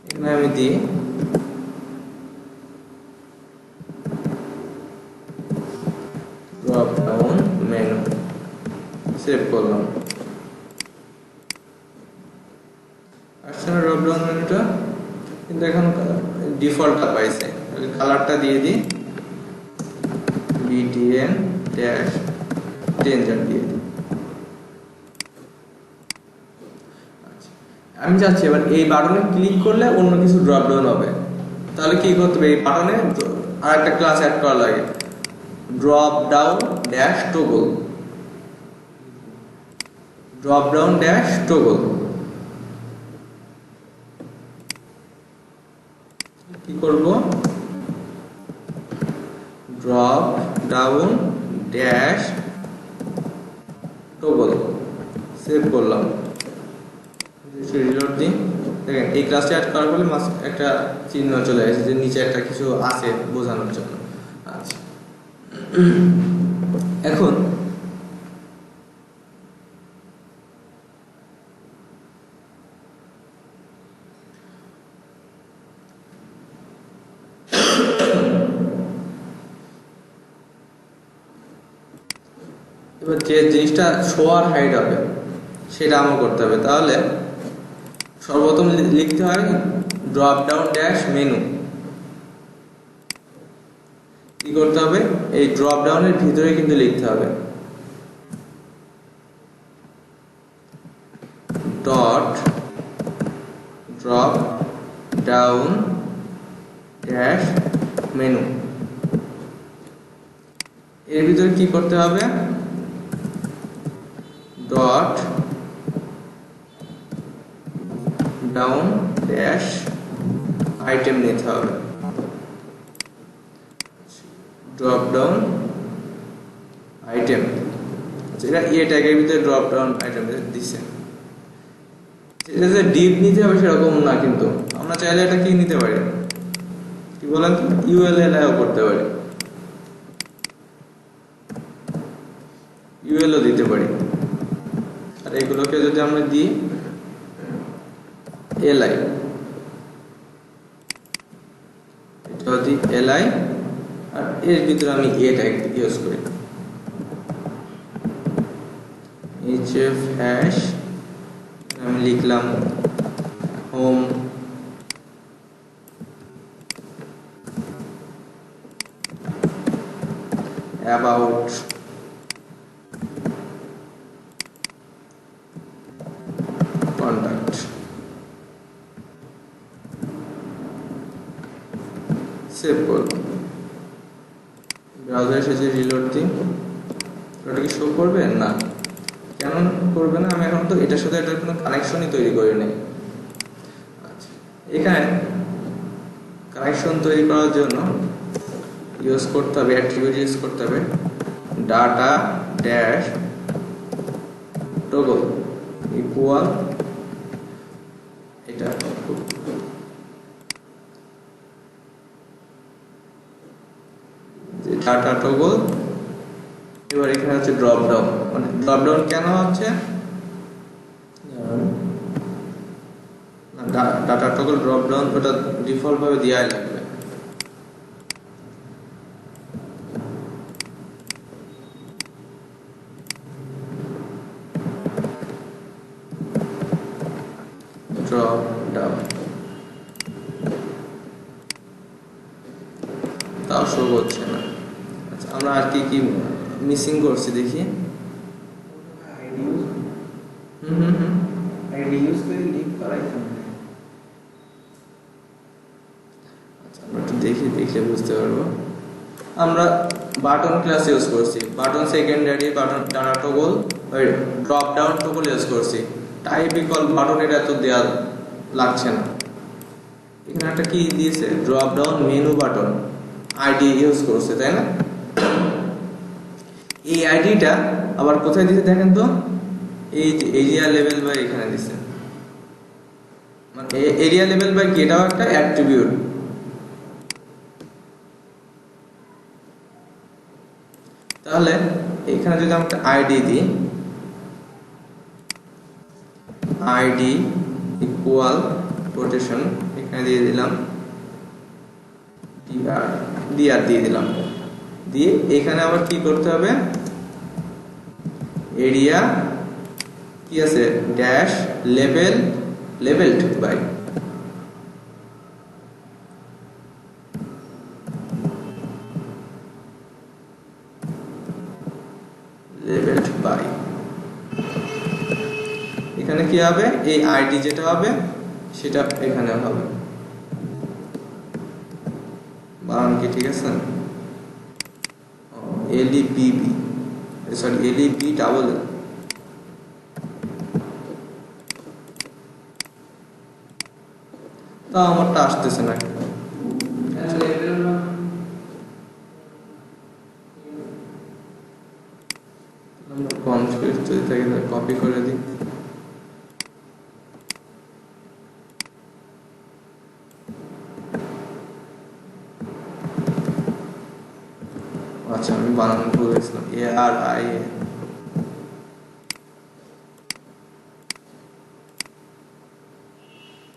এখানে আমি দিই ড্রপ ডাউন মেনু, সেভ করলাম। আসছে না ড্রপ ডাউন মেনুটা, কিন্তু এখন ডিফল্টটা পাইছে। কালারটা দিয়ে দিই বিটিএন ড্যাশ ডেঞ্জার দিয়ে দিই। আমি চাচ্ছি এবার এই বাটনে ক্লিক করলে অন্য কিছু ড্রপ ডাউন হবে, তাহলে কি করতে হবে? এই বাটনে আর একটা ক্লাস অ্যাড করা লাগে, drop down dash toggle, drop down dash toggle. কি করব? Drop down dash toggle, save করলাম। রিলোড দিই, দেখেন এই ক্লাসটা অ্যাড করার ফলে একটা চিহ্ন চলে আসে যে নিচে একটা কিছু আছে বোঝানোর জন্য। আচ্ছা, এখন এবার যে জিনিসটা শো আর হাইড হবে সেটা আমার করতে হবে। তাহলে সর্বপ্রথম লিখতে হয় ড্রপ ডাউন ড্যাশ মেনু। কি করতে হবে, এই ড্রপ ডাউনের ভিতরে কিন্তু লিখতে হবে dot drop down dash menu. এর ভিতরে কি করতে হবে, ডট ডাউন ড্যাশ আইটেম নিতে হবে। ড্রপ ডাউন আইটেম, যেটা এ ট্যাগের ভিতরে ড্রপ ডাউন আইটেম দিচ্ছে। এটা যে ডিপ নিতে হবে সেরকম না, কিন্তু আমরা চাইলে এটা কি নিতে পারি, কি বলেন তো, ইউএলএল করতে পারি, ইউএলও দিতে পারি। আর এগুলোকে যদি আমরা দিই এলআই, এটা যদি এলআই, আর এর ভিতরে আমি এ ট্যাগ ইউজ করি, এইচএফ হ্যাশ, আমি লিখলাম হোম অ্যাবাউট কন্টাক্ট, সেভ করলাম। ব্রাউজার এসেছে, রিলোড দিই, ওটা কি শো করবে না, কেন করবে না, আমি এখন তো এটার সাথে এটার কোনো কানেকশনই তৈরি করি নাই। আচ্ছা, এখানে কানেকশন তৈরি করার জন্য ইউজ করতে হবে, অ্যাট্রিবিউট ইউজ করতে হবে ডাটা ড্যাশ টগল ইকুয়াল, এটা ডাটা টগল। এবার এখানে হচ্ছে ড্রপ ডাউন, মানে ড্রপ ডাউন কেন হচ্ছে, ডাটা টগল ড্রপ ডাউন ওটা ডিফল্ট ভাবে দেওয়াই লাগবে। ড্রপ ডাউন তাও শো করছে না। আচ্ছা, আমরা আর কি কি মিসিং করছি দেখি। আইডি ইউজ করে লিঙ্ক করাইতাম। আচ্ছা, আমরা একটু দেখি, দেখলে বুঝতে পারবো। আমরা বাটন ক্লাস ইউজ করছি, button secondary, button data toggle, drop down toggle use করছি। টাইপ ইকুয়াল বাটন, এটা তো দেওয়া লাগছে না। এখানে একটা কি দিয়েছে, drop down menu button ID use করছে, তাই না? এই আইডিটা আবার কোথায় দিতে দেখেন তো, এই যে এরিয়া লেভেল বাই এখানে দিছে, মানে এরিয়া লেভেল বাই কি, এটাও একটা অ্যাট্রিবিউট। তাহলে এখানে যদি আমরা একটা আইডি দিই, আইডি ইকুয়াল রোটেশন, এখানে দিয়ে দিলাম ডিআর দিয়ে দিলাম, দিয়ে এখানে আবার কি করতে হবে, এরিয়া কি আছে, ড্যাশ লেভেল লেভেলড বাই, লেভেলড বাই। এখানে কি হবে, এই আইডি যেটা হবে সেটা এখানে হবে। বানান কি ঠিক আছে? এলইবিবি, সরি এলইবি ডাবল, তা আমারটা আসতেছে না। কনফিউজ যদি থাকে কপি করে দিই। আচ্ছা, আমি বানানো ভুল হয়েছিলাম, ARI,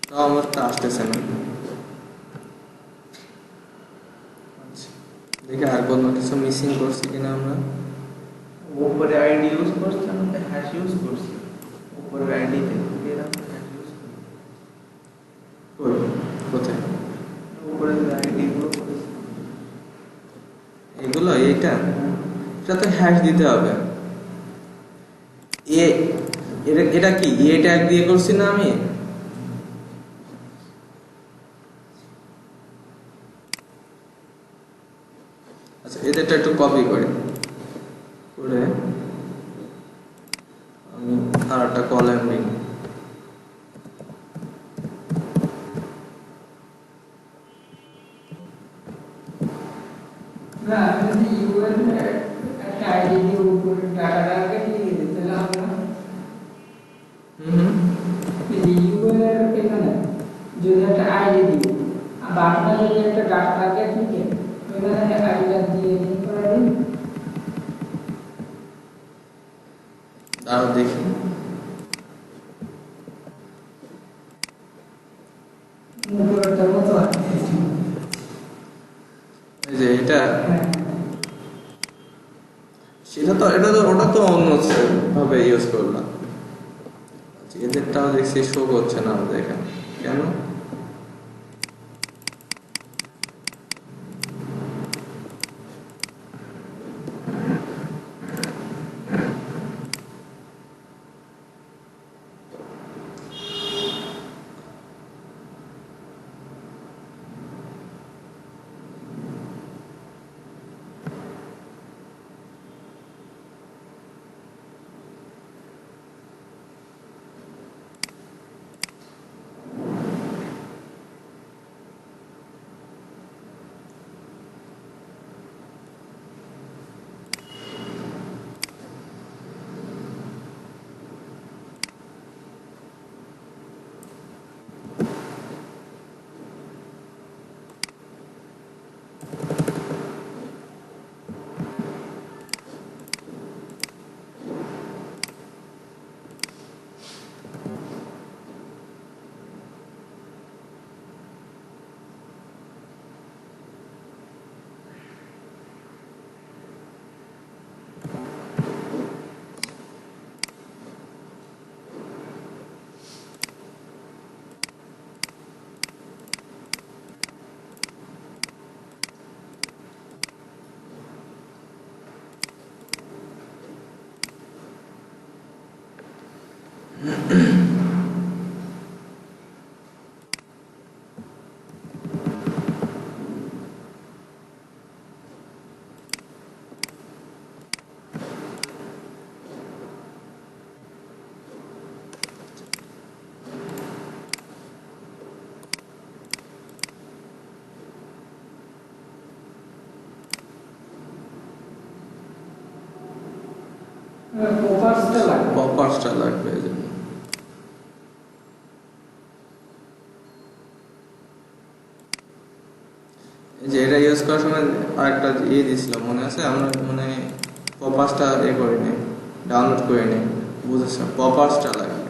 তাও আমারটা আসতেছে না। আচ্ছা, দেখি আর কোনো কিছু মিসিং করছি কিনা আমরা। উপরে আইডি ইউজ করছে না হ্যাশ ইউজ করছে উপরের আইডিতে এরকম হ্যাশ ইউজ করে কোথায় উপরে আইডি গুলো করেছে এগুলো এটা তো হ্যাশ দিতে হবে এটা কি ট্যাগ দিয়ে করছি না আমি আচ্ছা এদেরটা একটু কপি করে আমি আর একটা কলাম নিই না যদি ইউএল একটা আইডি দিয়ে উপরে ডাটাটাকে দিয়ে দিতে হবে না যদি ইউএল এখানে যদি একটা আইডি দিই আর বাকিটা যদি একটা ডাটা থাকে ঠিক আছে এখানে আইডিটা দিয়ে লিংক করে দিন দাঁড়াও দেখি উপরেরটা মতো এই যে এটা ওটা তো অন্য ভাবে ইউজ করলাম এদেরটাও দেখছি শো করছে না আমাদের এখানে কেন পপার্সটা লাগবে এই জন্য এই যে এটা ইউজ করার সময় আরেকটা দিছিল মনে আছে আমরা মানে পপার্সটা করে নিই ডাউনলোড করে নিই বুঝেছ পপার্সটা লাগবে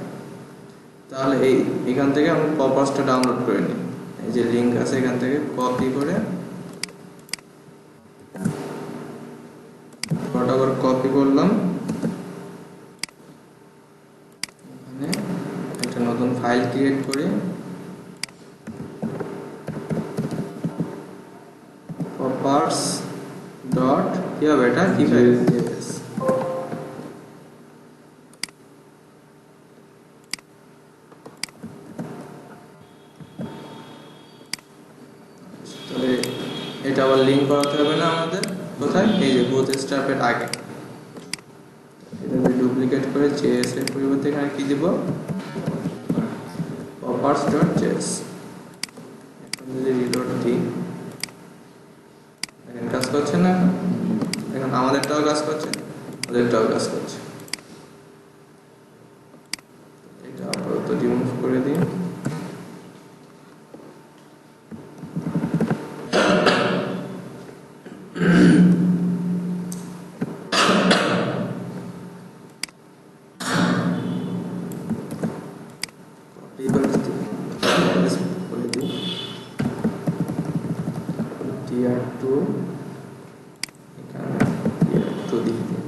তাহলে এখান থেকে আমরা পপার্সটা ডাউনলোড করে নিই এই যে লিংক আছে এখান থেকে কপি করে ফটোকপি কপি করলাম একটা নতুন ফাইল ক্রিয়েট করে poppers dot কি হবে এটা কি ফাইল তাহলে এটা আবার লিংক করাতে হবে না আমাদের কোথায় এই যে বুটস্ট্র্যাপের আগে এটা ডুপ্লিকেট করে js এর পরিবর্তে এখানে কি দেব poppers.js এখন যদি রিলোড দিই এখন কাজ করছে না এখন আমাদেরটাও কাজ করছে ওদেরটাও কাজ করছে এটা আপাতত রিমুভ করে দিই tier 2 এখানে tier 2 দিয়ে দিই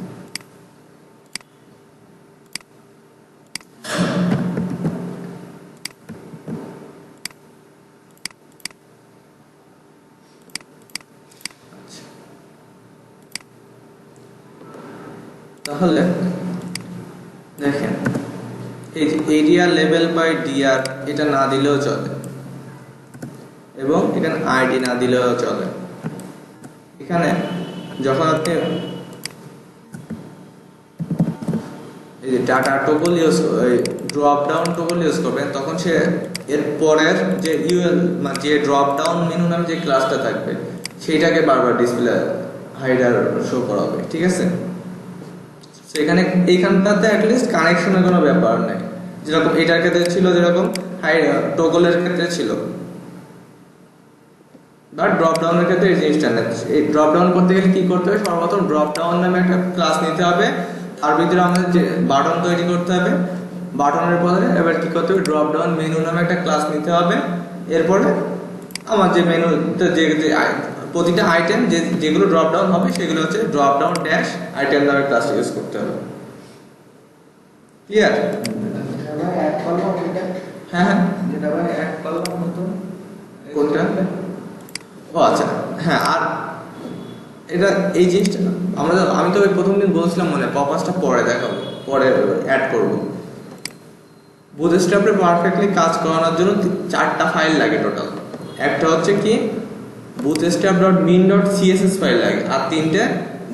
তাহলে দেখেন এই যে এরিয়া লেভেল বাই ডিআর এটা না দিলেও চলে এবং এখানে আইডি না দিলেও চলে। এখানে যখন আপনি এই যে data toggle use drop down toggle use করবেন তখন সে এর পরের যে ইউএল মানে যে ড্রপ ডাউন মেনু নামে যে ক্লাসটা থাকবে সেইটাকে বারবার ডিসপ্লে হাইডার শো করাবে, ঠিক আছে? সেখানে এইখানটাতে অ্যাটলিস্ট কানেকশনের কোনো ব্যাপার নেই, যেরকম এটার ক্ষেত্রে ছিল, যেরকম টগলের ক্ষেত্রে ছিল। বাট ড্রপ ডাউনের ক্ষেত্রে এই জিনিসটা নেই। এই ড্রপ ডাউন করতে গেলে কি করতে হবে? সর্বপ্রথম ড্রপ ডাউন নামে একটা ক্লাস নিতে হবে, তার ভিতরে আমাদের যে বাটন তৈরি করতে হবে, বাটনের পরে এবার কি করতে হবে? ড্রপ ডাউন মেনু নামে একটা ক্লাস নিতে হবে। এরপরে আমার যে মেনুতে যে প্রতিটা আইটেম যেগুলো ড্রপ ডাউন হবে সেগুলো হচ্ছে ড্রপ ডাউন ড্যাশ আইটেম নামে ক্লাস ইউজ করতে হবে। ক্লিয়ার? ভাই অ্যাড করলাম এটা, হ্যাঁ হ্যাঁ, যেটা ভাই অ্যাড করলাম নতুন কোনটা? ও আচ্ছা, হ্যাঁ। আর এটা এই জিনিসটা আমি তো ওই প্রথম দিন বলছিলাম মনে পপাসটা পরে দেখাবো, পরে অ্যাড করবো। বুটস্ট্র্যাপে পারফেক্টলি কাজ করানোর জন্য 4টা ফাইল লাগে টোটাল। একটা হচ্ছে কি bootstrap.min.css ফাইল লাগে, আর 3টে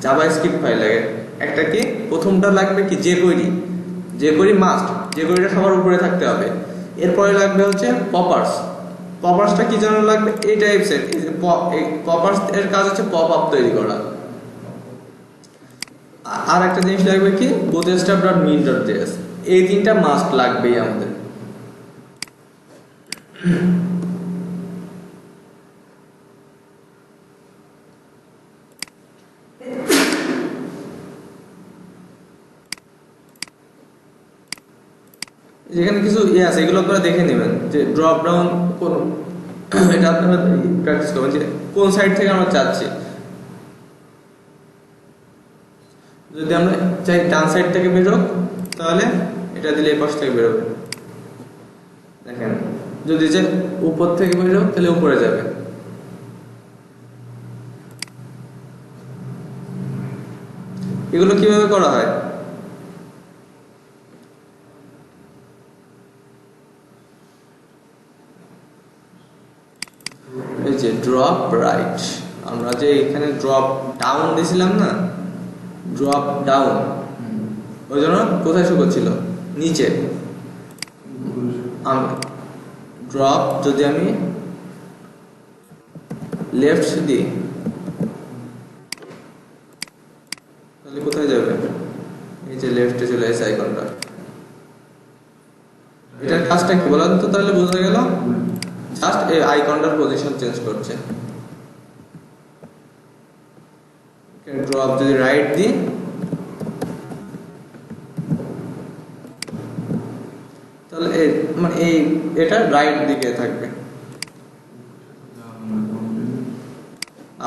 জাভাস্ক্রিপ্ট ফাইল লাগে। একটা কি প্রথমটা লাগবে কি jQuery মাস্ট, jQueryটা সবার উপরে থাকতে হবে। এরপরে লাগবে হচ্ছে পপার্সটা কি জন্য লাগবে? এই টাইপসের পপার্স এর কাজ হচ্ছে পপ আপ তৈরি করা। আর একটা জিনিস লাগবে কি bootstrap.min.js। এই 3টা মাস্ট লাগবেই আমাদের। যেখানে কিছু আছে এগুলো আপনারা দেখে নেবেন যে ড্রপ ডাউন কোন, এটা আপনারা প্র্যাকটিস করবেন যে কোন সাইড থেকে আমরা চাচ্ছি। যদি আমরা চাই ডান সাইড থেকে বেরোক তাহলে এটা দিলে এই পাশ থেকে বেরোবে। দেখেন যদি যে উপর থেকে বেরোক তাহলে উপরে যাবে। এগুলো কিভাবে করা হয়? এই যে ড্রপ রাইট, আমরা যে এখানে ড্রপ ডাউন দিয়েছিলাম না, ড্রপ ডাউন, ওই জন্য কোথায় শো করছিল? নিচে। ড্রপ যদি আমি লেফট দিই তাহলে কোথায় যাবে? এই যে লেফটে চলে আসে আইকনটা। এটার কাজটা কি বলেন তো? তাহলে বোঝা গেল জাস্ট এই আইকনটার পজিশন চেঞ্জ করছে। ড্রপ যদি রাইট দিই তাহলে এটা রাইট দিকে থাকবে।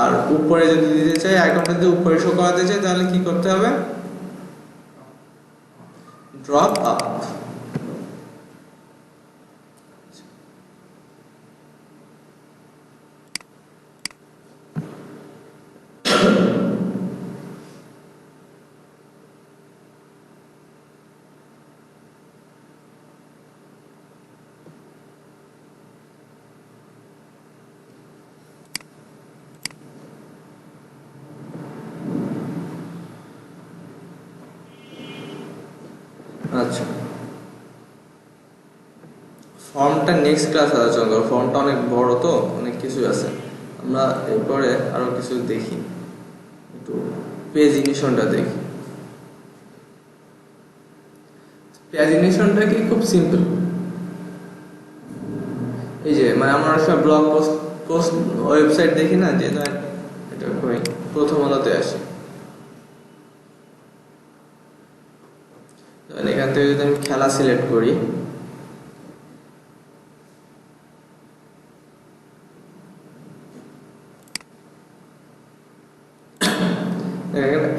আর উপরে যদি দিতে চাই, আইকনটা যদি উপরে শো করাতে চাই তাহলে কি করতে হবে? Drop up. আচ্ছা, ফর্মটা নেক্সট ক্লাস আলোচনা করব। ফর্মটা অনেক বড় তো, অনেক কিছু আছে। আমরা এরপরে আরো কিছু দেখি, একটু পেজিনেশনটা দেখি। পেজিনেশনটা কি খুব সিম্পল। এই যে মানে আমরা সব ব্লগ পোস্ট ওয়েবসাইট দেখি না, যে এটা প্রথম আলোতে আসে। এখান থেকে যদি আমি খেলা সিলেক্ট করি,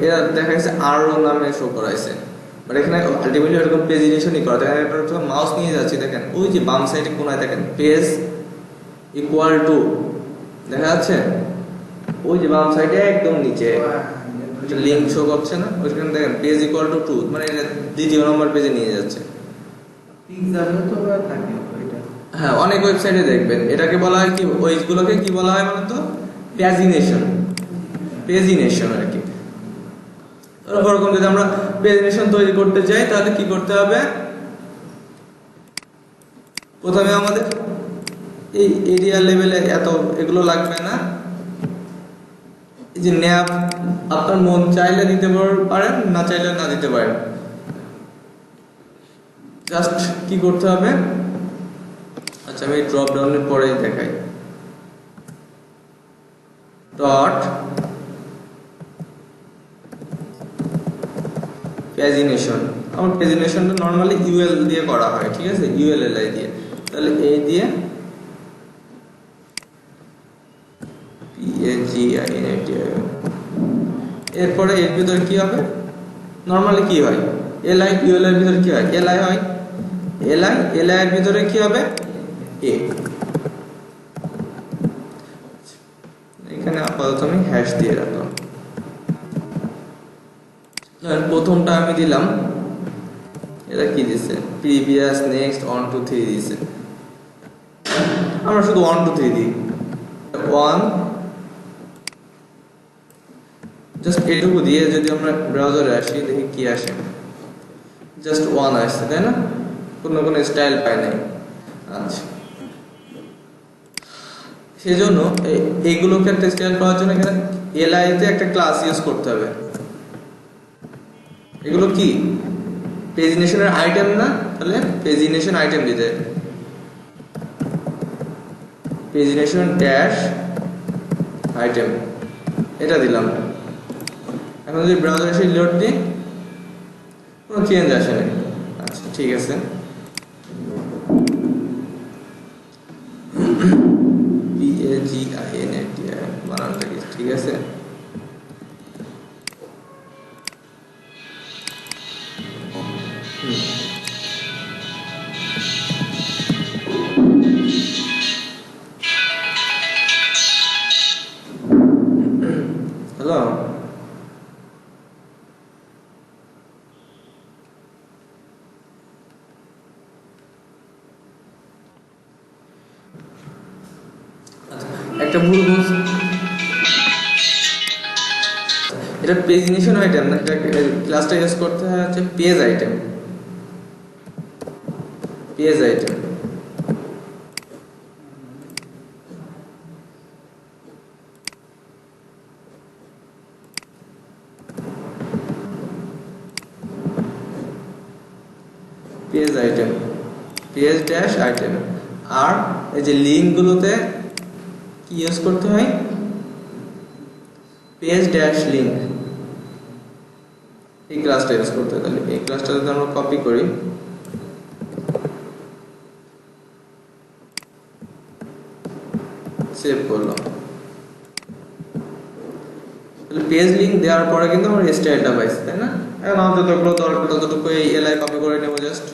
এরা দেখা যাচ্ছে আরো নামে শো করাইছে, বাট এখানে আলটিমেটলি এরকম পেজিনেশনই করা। দেখেন একটা মাউস নিয়ে যাচ্ছি, দেখেন ওই যে বাম সাইডে কোনায় দেখেন পেজ ইকুয়াল টু দেখা যাচ্ছে, ওই যে বাম সাইডে একদম নিচে লিংক শো করছে না, ওইখানে দেখেন পেজ ইকুয়াল টু 2, মানে এটা দ্বিতীয় নম্বর পেজে নিয়ে যাচ্ছে। পিক্সালে তো থাকে ওইটা। হ্যাঁ, অনেক ওয়েবসাইটে দেখবেন এটাকে বলা হয় কি, ওইগুলোকে কি বলা হয় বলতো, পেজিনেশন। পেজিনেশন আর কি। ওরকম যদি আমরা পেজিনেশন তৈরি করতে চাই তাহলে কি করতে হবে, প্রথমে আমাদের এই এরিয়া লেভেলে এত এগুলো লাগবে না। এই যে ন্যাপ আপনার মন চাইলে দিতে পারেন, না চাইলে না দিতে পারেন। জাস্ট কি করতে হবে, আচ্ছা আমি ড্রপ ডাউনের পরেই দেখাই। ডট পেজিনেশন, আমার পেজিনেশনটা নর্মালি ইউএল দিয়ে করা হয়, ঠিক আছে, ইউএলএলআই দিয়ে। তাহলে এই দিয়ে এরপরে এর ভিতরে কি হবে, নর্মালি কি হয়, এলআই ইউএল এর ভিতরে কি হয়, এলআই হয়, এলআই এর ভিতরে কি হবে, এ। এখানে আপাতত আমি হ্যাশ দিয়ে রাখলাম। প্রথমটা আমি দিলাম, এটা কি দিছে, প্রিভিয়াস, নেক্সট, 1 2 3 দিছে। আমরা শুধু 1 2 3 দিই, 1 জাস্ট এটুকু দিয়ে যদি আমরা ব্রাউজারে আসি দেখি কি আসে, জাস্ট 1 আসছে, তাই না, কোনো স্টাইল পাই নাই। আচ্ছা, সেজন্য এইগুলোকে একটা স্টাইল পাওয়ার জন্য এখানে এলআই তে একটা ক্লাস ইউজ করতে হবে। এগুলো কি পেজিনেশনের আইটেম না, তাহলে পেজিনেশন আইটেম দিতে, পেজিনেশন ড্যাশ আইটেম, এটা দিলাম। এখন যদি ব্রাউজারে এসে লোড দিই, কোনো চেঞ্জ আসে না। আচ্ছা ঠিক আছে, PAGINATI বানানটা কি ঠিক আছে? হ্যালো, একটা ভুল বলছি, এটা পেজিনেশন আইটেম না, এটা ক্লাসটা ইউজ করতে হয় হচ্ছে page item, page item. Page item, page dash item. আর এই যে লিঙ্কগুলোতে কি ইউজ করতে হয়, পেজ ড্যাশ লিঙ্ক, এই ক্লাসটা ইউজ করতে হয়। তাহলে এই ক্লাসটা যদি আমরা কপি করি, সেভ করলাম, তাহলে পেজ লিঙ্ক দেওয়ার পরে কিন্তু আমরা স্টাইলটা পাইছি, তাই না? এখন আমাদের যতগুলো দরকার ততটুকু এই এলআই কপি করে নেব, জাস্ট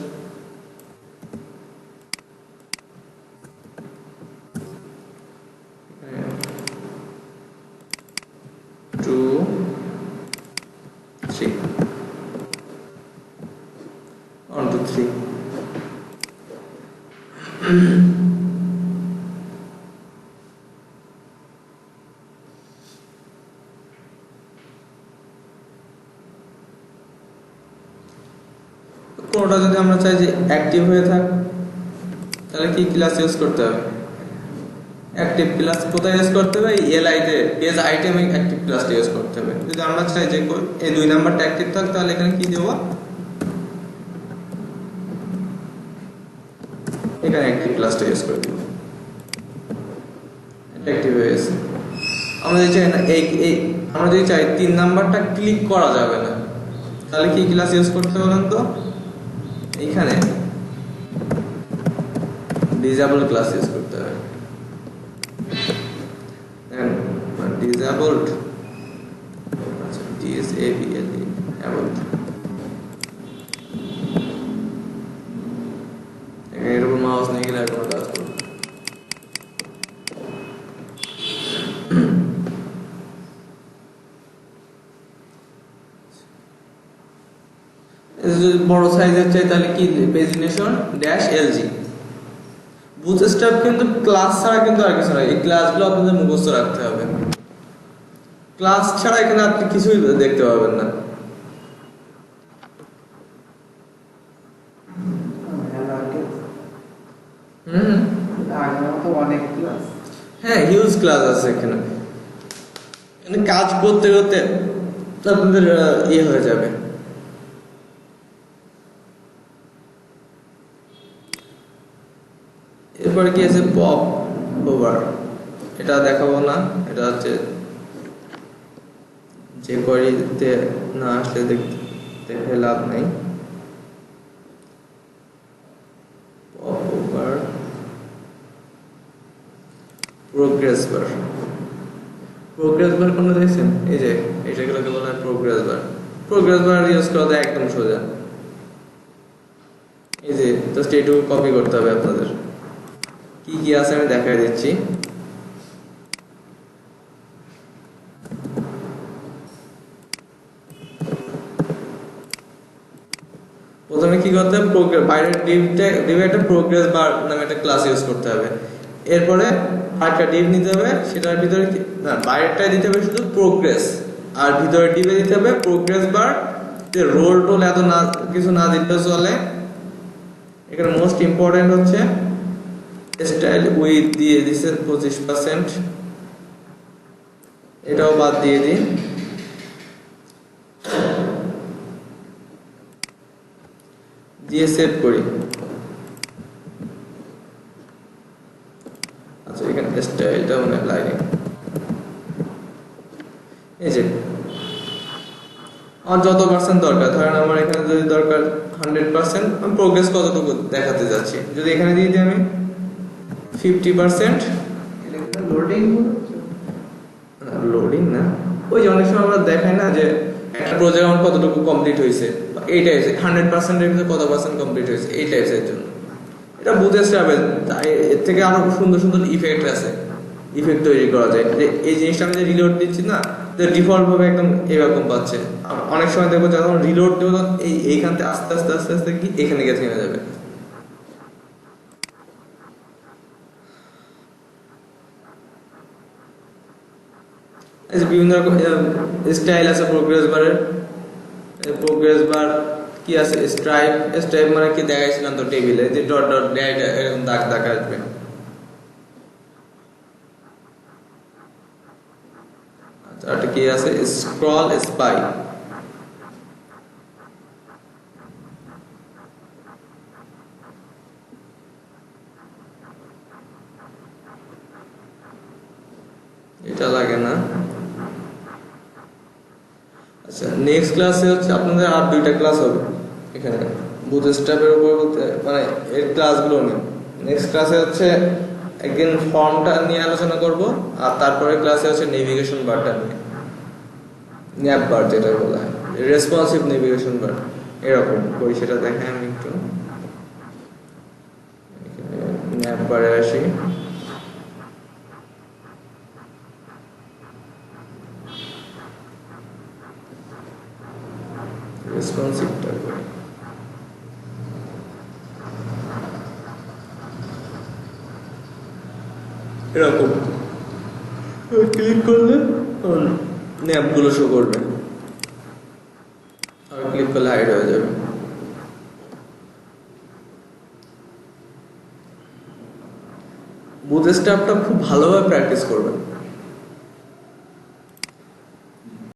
কোনটা যদি আমরা চাই যে অ্যাক্টিভ হয়ে থাক, তাহলে কি ক্লাস ইউজ করতে হবে, অ্যাক্টিভ ক্লাস কোথায় ইউজ করতে হবে, এলআই তে পেজ আইটেমে অ্যাক্টিভ ক্লাসটা ইউজ করতে হবে। যদি আমরা চাই যে এই 2 নাম্বারটা অ্যাক্টিভ থাক, তাহলে এখানে কি দেব, এখানে অ্যাক্টিভ ক্লাসটা ইউজ করে দেব, এটা অ্যাক্টিভ হয়ে গেছে। আমরা যদি চাই না আমরা যদি চাই 3 নাম্বারটা ক্লিক করা যাবে না, তাহলে কি ক্লাস ইউজ করতে বলেন তো, এখানে ডিসেবল ক্লাস ইউজ করতে হবে। দেখেন ডিসেবলড, আচ্ছা ডিএসএবিএলই এবলড, এর উপর মাউস নিয়ে গেলে আর কোনো কাজ করবে না। যদি বড় সাইজের চাই তাহলে কি পেজিনেশন ড্যাশ এলজি। বুটস্ট্র্যাপ কিন্তু ক্লাস ছাড়া কিন্তু আর কিছু নয়, এই ক্লাসগুলো আপনাদের মুখস্থ রাখতে হবে। ক্লাস ছাড়া এখানে আপনি কিছুই দেখতে পাবেন না। আগের মতো অনেক ক্লাস। হ্যাঁ, হিউজ ক্লাস আছে এখানে। এখানে কাজ করতে করতে আপনাদের ইয়ে হয়ে যাবে। এরপরে কি আছে পপ ওভার, এটা দেখাবো না, এটা হচ্ছে যে কোয়ারিতে না আসলে দেখে লাভ নেই। পপ ওভার প্রোগ্রেস বার, প্রোগ্রেস বার কোনটা দেখছেন? এই যে এটাগুলোকে বলা হয় প্রোগ্রেস বার। প্রোগ্রেস বার ইউজ করা একদম সোজা। এই যে জাস্ট এটুকু কপি করতে হবে আপনাদের। কি কি আছে আমি দেখাই দিচ্ছি। প্রথমে কি করতে হবে, বাইরের ডিভে একটা প্রোগ্রেস বার নামে একটা ক্লাস ইউজ করতে হবে। এরপরে আরেকটা ডিভ নিতে হবে, সেটার ভিতরে না বাইরেরটায় দিতে হবে শুধু প্রোগ্রেস, আর ভিতরে ডিভে দিতে হবে প্রোগ্রেস বার। রোল টোল এত না কিছু না দিতে চলে। এখানে মোস্ট ইম্পর্টেন্ট হচ্ছে স্টাইল উইথ দিয়ে দিছে 25%, এটাও বাদ দিয়ে দিই। দিয়ে সেভ করি। আচ্ছা, এখানে স্টাইলটা মানে লাগে এই যে আমার যত পার্সেন্ট দরকার, ধরেন আমার এখানে যদি দরকার 100%, আমি প্রোগ্রেস কতটুকু দেখাতে যাচ্ছি, যদি এখানে দিয়ে দিই আমি 50%। লোডিং লোডিং না, ওই যে অনেক সময় আমরা দেখাই না যে একটা প্রজেক্ট আমার কতটুকু কমপ্লিট হয়েছে, এই টাইপের 100% এর ভিতরে কত পার্সেন্ট কমপ্লিট হয়েছে, এই টাইপের জন্য এটা বুটস্ট্র্যাপ। এর থেকে আরো সুন্দর সুন্দর ইফেক্ট আছে, ইফেক্ট তৈরি করা যায়। যে এই জিনিসটা আমি যে রিলোড দিচ্ছি না, ডিফল্ট ভাবে একদম এরকম পাচ্ছে। অনেক সময় দেখবো যখন রিলোড দেবো এইখান থেকে আস্তে আস্তে আস্তে আস্তে কি এখানে গিয়ে থেমে যাবে। এই যে বিভিন্ন রকম স্টাইল আছে প্রোগ্রেস বারের। প্রোগ্রেস বার কি আছে, স্ট্রাইপ। স্ট্রাইপ মানে কি দেখাইছিলাম তো টেবিলে, যে ডট ডট ড্যাট এরকম দাগ দাগ আসবে। আচ্ছা, এটা কি আছে, স্ক্রল স্পাই। এটা লাগে না। আচ্ছা, নেক্সট ক্লাসে হচ্ছে আপনাদের আর দুইটা ক্লাস হবে এখানে বুটস্ট্র্যাপের উপর, বলতে মানে এর ক্লাসগুলো নিয়ে। নেক্সট ক্লাসে হচ্ছে একদিন ফর্মটা নিয়ে আলোচনা করব, আর তারপরে ক্লাসে হচ্ছে নেভিগেশন বারটা নিয়ে, ন্যাপ বার যেটা বলা হয়, রেসপন্সিভ নেভিগেশন বার এরকম কই সেটা দেখাই আমি একটু। ন্যাপ বারে আসি। রেসপন্সিভটা করি। এরকম ক্লিক করলে ন্যাপগুলো শো করবে, আর ক্লিক করলে হাইড হয়ে যাবে। বুটস্ট্র্যাপটা খুব ভালোভাবে প্র্যাকটিস করবেন।